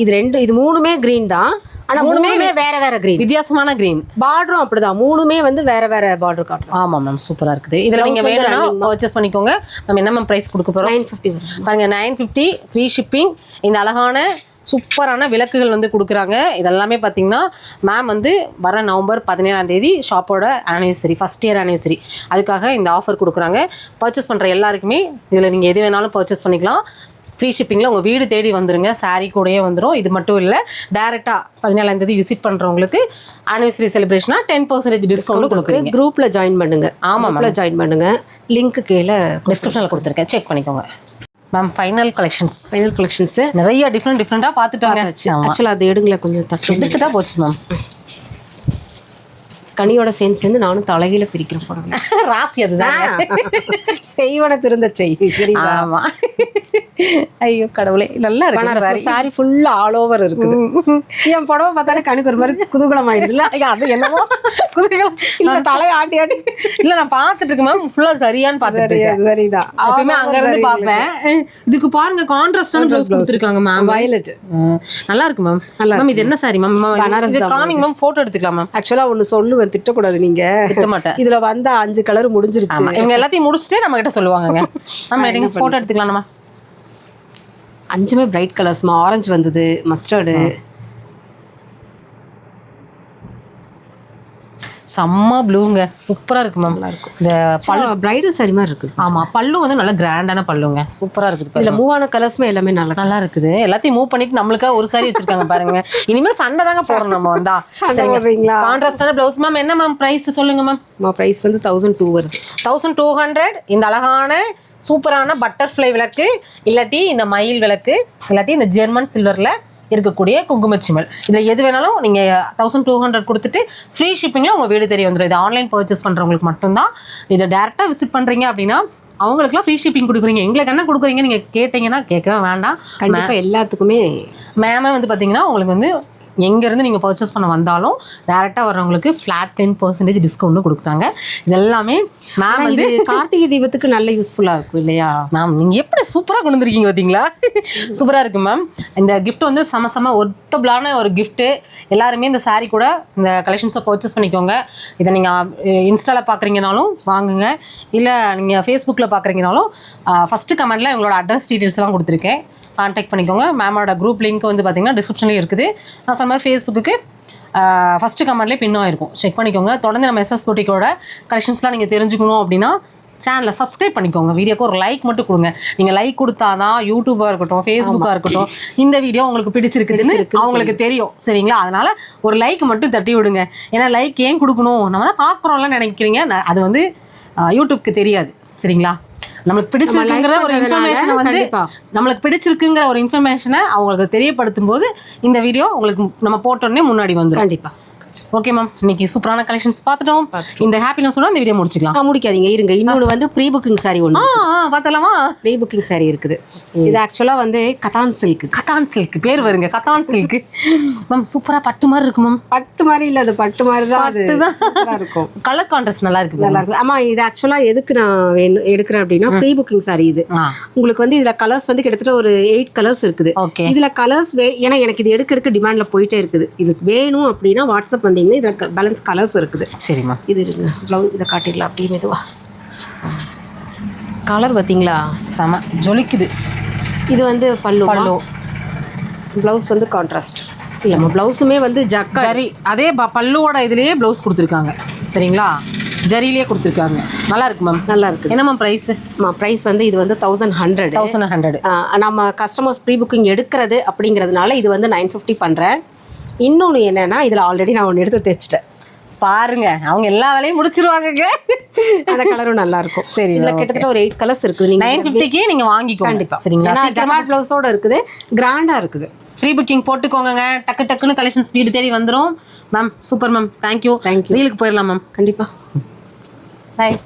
S1: இது மூணுமே க்ரீன் தான், ஆனா மூணுமே வேற கிரீன்,
S2: வித்தியாசமான கிரீன்.
S1: பார்டரும் அப்படிதான், மூணுமே வந்து வேற பார்டர் காட்டுறோம்.
S2: ஆமா மேம், சூப்பரா இருக்குது. இதுல நீங்க வேணும்னா பர்ச்சேஸ் பண்ணிக்கோங்க. நம்ம என்ன மேம் பிரைஸ் கொடுக்க போறோம்?
S1: 950
S2: பாருங்க, 950 ஃப்ரீ ஷிப்பிங். இந்த அழகான சூப்பரான விளக்குகள் வந்து கொடுக்குறாங்க. இதெல்லாமே பார்த்தீங்கன்னா மேம் வந்து வர நவம்பர் 17ஆம் தேதி ஷாப்போட ஆனிவர்சரி, ஃபஸ்ட் இயர் ஆனிவர்சரி, அதுக்காக இந்த ஆஃபர் கொடுக்குறாங்க. பர்ச்சேஸ் பண்ணுற எல்லாருக்குமே இதில் நீங்கள் எது வேணாலும் பர்ச்சேஸ் பண்ணிக்கலாம். ஃப்ரீ ஷிப்பிங்கில் உங்கள் வீடு தேடி வந்துருங்க. சாரீ கூடயே வந்துடும். இது மட்டும் இல்லை, டேரெக்டாக 17ஆம் தேதி விசிட் பண்ணுறவங்களுக்கு ஆனிவர்சரி செலிப்ரேஷனாக 10% டிஸ்கவுண்ட் கொடுக்குறீங்க.
S1: குரூப்பில் ஜாயின் பண்ணுங்க.
S2: ஆமாம்,
S1: ஜாயின் பண்ணுங்க. லிங்க் கீழே
S2: டிஸ்கிரிப்ஷனில் கொடுத்துருக்கேன், செக் பண்ணிக்கோங்க மேம். ஃபைனல் கலெக்ஷன்ஸு நிறைய டிஃப்ரெண்ட்டாக பார்த்துட்டாங்க.
S1: ஆக்சுவலாக அது எடுங்களேன், கொஞ்சம்
S2: எடுத்துட்டா போச்சு மேம்.
S1: கனியோட சேர்ந்து நானும் தலைகீழ பிரிக்கிற போறேன்.
S2: ராசி அதுதான்,
S1: செய்வன திருந்த செய்.
S2: ஆமா, ஐயோ கடவுளே, நல்லா இருக்கு.
S1: சாரி ஃபுல்லா ஆல் ஓவர் இருக்குது. என் புடவை பார்த்தாலே கணக்கு ஒரு மாதிரி குதூகலம் ஆயிருதுல்ல.
S2: அது என்னமோ குதூகலம்
S1: இல்ல, தலையை ஆட்டி
S2: இல்ல, நான் பார்த்துட்டு இருக்கேன் மேம். ஃபுல்லா சரியான்னு பார்த்துட்டு இருக்கேன்.
S1: சரிதான்,
S2: எப்பவுமே அங்க இருந்து பார்ப்பேன். இதுக்கு பாருங்க, கான்ட்ராஸ்டான ப்ளவுஸ் கொடுத்துருக்காங்க மேம்.
S1: வயலட்
S2: நல்லா இருக்கு மேம். மேம் இது என்ன sorry ma'am? Calming ma'am, photo எடுத்துக்கலாம் மேம்.
S1: ஆக்சுவலா ஒன்னு சொல்லுவேன், திட்டக்கூடாது. நீங்க
S2: திட்ட மாட்டேன்.
S1: இதுல வந்த 5 கலர் முடிஞ்சிருச்சு.
S2: இவங்க எல்லாத்தையும் முடிச்சுட்டு நம்ம கிட்ட சொல்லுவாங்க. நம்ம எடுங்க, போட்டோ எடுத்துக்கலாம். நம்ம
S1: 5மே பிரைட் கலர்ஸ்மா. ஆரஞ்சு வந்தது, மஸ்டர்டு,
S2: செம்ம ப்ளூங்க, சூப்பரா இருக்கு மேம்.
S1: நல்லா இருக்கும்.
S2: இந்த
S1: பிரைடல் சாரி மாதிரி இருக்குது.
S2: ஆமா, பல்லு வந்து நல்ல கிராண்டான பல்லுங்க, சூப்பரா இருக்குது.
S1: இதுல மூவ் ஆன கலர்ஸ்மே எல்லாமே நல்லா
S2: இருக்குது. எல்லாத்தையும் மூவ் பண்ணிட்டு நம்மளுக்காக ஒரு சாரி வச்சிருக்காங்க பாருங்க. இனிமேல் சண்டை தாங்க போறோம் நம்ம வந்தா. கான்ட்ராஸ்டான ப்ளவுஸ் மேம். என்ன மேம் பிரைஸ் சொல்லுங்க மேம்?
S1: பிரைஸ் வந்து 1200 வருது.
S2: 1200. இந்த அழகான சூப்பரான பட்டர்ஃப்ளை விளக்கு, இல்லாட்டி இந்த மயில் விளக்கு, இல்லாட்டி இந்த ஜெர்மன் சில்வர்ல இருக்கக்கூடிய குங்குமச்சிமல், இதில் எது வேணாலும் நீங்கள் 1200 கொடுத்துட்டு ஃப்ரீ ஷிப்பிங்கில் உங்கள் வீடு தெரிய வந்துடும். இது ஆன்லைன் பர்ச்சேஸ் பண்ணுறவங்களுக்கு மட்டும்தான். இதை டேரெக்டாக விசிட் பண்ணுறீங்க அப்படின்னா அவங்களுக்குலாம் ஃப்ரீ ஷிப்பிங் கொடுக்குறீங்க. எங்களுக்கு என்ன கொடுக்குறீங்க நீங்கள் கேட்டிங்கன்னா கேட்கவே வேண்டாம்.
S1: கண்டிப்பாக எல்லாத்துக்குமே
S2: மேமே வந்து பார்த்தீங்கன்னா உங்களுக்கு வந்து எங்கேருந்து நீங்கள் பர்ச்சேஸ் பண்ண வந்தாலும் டேரெக்டாக வர்றவங்களுக்கு ஃப்ளாட் 10% டிஸ்கவுண்ட்டும் கொடுக்குறாங்க. இதெல்லாமே மேம் வந்து
S1: கார்த்திகை தீபத்துக்கு நல்ல யூஸ்ஃபுல்லாக இருக்கும் இல்லையா
S2: மேம்? நீங்கள் எப்படி சூப்பராக கொண்டு வந்துருக்கீங்க பார்த்தீங்களா? சூப்பராக இருக்குது மேம். இந்த கிஃப்ட் வந்து செம ஒர்த்தபிளான ஒரு கிஃப்ட்டு. எல்லாருமே இந்த சாரீ கூட இந்த கலெக்ஷன்ஸை பர்ச்சேஸ் பண்ணிக்கோங்க. இதை நீங்கள் இன்ஸ்டாவில் பார்க்குறீங்கனாலும் வாங்குங்க, இல்லை நீங்கள் ஃபேஸ்புக்கில் பார்க்குறீங்கனாலும் ஃபஸ்ட்டு கமெண்ட்டில் உங்களோட அட்ரஸ் டீட்டெயில்ஸ்லாம் கொடுத்துருக்கேன், கான்டாக்ட் பண்ணிக்கோங்க. மேமோட குரூப் லிங்க் வந்து பார்த்தீங்கன்னா டிஸ்கிரிப்ஷன்லேயும் இருக்குது. நான் சொன்ன மாதிரி ஃபேஸ்புக்கு ஃபஸ்ட்டு கமெண்ட்லேயே பின்னும் இருக்கும், செக் பண்ணிக்கோங்க. தொடர்ந்து நம்ம எஸ்எஸ் பொட்டிக்கோட கலெக்ஷன்ஸ்லாம் நீங்கள் தெரிஞ்சுக்கணும் அப்படின்னா சேனலை சப்ஸ்கிரைப் பண்ணிக்கோங்க. வீடியோக்கு ஒரு லைக் மட்டும் கொடுங்க. நீங்கள் லைக் கொடுத்தா தான் யூடியூபாக இருக்கட்டும், ஃபேஸ்புக்காக இருக்கட்டும், இந்த வீடியோ உங்களுக்கு பிடிச்சிருக்குதுன்னு அவங்களுக்கு தெரியும். சரிங்களா? அதனால் ஒரு லைக் மட்டும் தட்டி விடுங்க. ஏன்னா லைக் ஏன் கொடுக்கணும், நம்ம தான் பார்க்குறோம்லாம் நினைக்கிறீங்க, அது வந்து யூடியூப்க்கு தெரியாது. சரிங்களா? நம்மளுக்கு பிடிச்சிருக்குங்கிற ஒரு இன்ஃபர்மேஷனை வந்து நம்மளுக்கு பிடிச்சிருக்குங்கிற ஒரு இன்ஃபர்மேஷனை அவங்களுக்கு தெரியப்படுத்தும் போது இந்த வீடியோ உங்களுக்கு நம்ம போட்டோடனே முன்னாடி வந்துடும்.
S1: கண்டிப்பாக.
S2: ஓகே மேம், இன்னைக்கு சூப்பரான கலெக்ஷன்ஸ் பார்த்துட்டோம். இந்த ஹாப்பினஸோட இந்த வீடியோ முடிச்சுக்கலாம்.
S1: முடிக்காதீங்க, இருங்க. இன்னொன்று வந்து ப்ரீ புக்கிங் சாரி ஒன்று
S2: பார்த்தலாமா?
S1: ப்ரீ புக்கிங் சாரி இருக்குது. இது ஆக்சுவலாக வந்து கதான் சில்க் பேர் வருங்க. கதான் சில்க்
S2: மேம் சூப்பராக பட்டு மாதிரி இருக்கு மேம்.
S1: பட்டு மாதிரி இல்லை, அது பட்டு மாதிரி தான் இருக்கும்.
S2: கலர் கான்ட்ராஸ்ட் நல்லா இருக்கு.
S1: ஆமாம், இது ஆக்சுவலாக எதுக்கு நான் எடுக்கிறேன் அப்படின்னா ப்ரீ புக்கிங் சாரி இது. உங்களுக்கு வந்து இதில் கலர்ஸ் வந்து கிட்டத்தட்ட ஒரு 8 கலர்ஸ் இருக்குது.
S2: ஓகே,
S1: இதில் கலர்ஸ் ஏன்னா எனக்கு இது எடுக்க டிமாண்டில் போயிட்டே இருக்குது. இதுக்கு வேணும் அப்படின்னா வாட்ஸ்அப் வந்தீங்கன்னா இதில் பேலன்ஸ் கலர்ஸ் இருக்குது.
S2: சரிம்மா,
S1: இது இருங்க. ப்ளவுஸ் இதை காட்டிடலாம் அப்படியே மெதுவா. கலர் பார்த்தீங்களா
S2: செம ஜொலிக்குது.
S1: இது வந்து பல்லு.
S2: பல்லு
S1: ப்ளவுஸ் வந்து கான்ட்ராஸ்ட் இல்லைம்மா, ப்ளவுஸுமே வந்து
S2: ஜரி அதே பல்லுவோட இதுலேயே ப்ளவுஸ் கொடுத்துருக்காங்க சரிங்களா, ஜரியிலே கொடுத்துருக்காங்க. நல்லா இருக்கு மேம்.
S1: நல்லா இருக்குது.
S2: என்ன மேம் ப்ரைஸு?
S1: ப்ரைஸ் வந்து இது வந்து 1100.
S2: 1100.
S1: நம்ம கஸ்டமர்ஸ் ப்ரீ புக்கிங் எடுக்கிறது அப்படிங்கிறதுனால இது வந்து 950 பண்ணுறேன். இன்னொன்று என்னென்னா இதில் ஆல்ரெடி நான் ஒன்று எடுத்து தைச்சிட்டேன்
S2: பாருங்க, அவங்க எல்லா வேலையும் முடிச்சிருவாங்க.
S1: அந்த கலரும் நல்லா இருக்கும்.
S2: சரி,
S1: இதில் கிட்டத்தட்ட ஒரு 8 கலர்ஸ் இருக்குது. நீங்கள்
S2: 950க்கே நீங்கள் வாங்கிக்கோ
S1: கண்டிப்பாக.
S2: சரிங்களா.
S1: ஜக்கார்ட் ப்ளவுஸோடு இருக்குது, கிராண்டாக இருக்குது.
S2: ஃப்ரீ புக்கிங் போட்டுக்கோங்க. டக்குன்னு கலெக்ஷன்ஸ் வீடு தேடி வந்துடும் மேம். Super ma'am, thank you. ரீலுக்கு போயிடலாம் மேம்.
S1: கண்டிப்பாக.
S2: பாய்.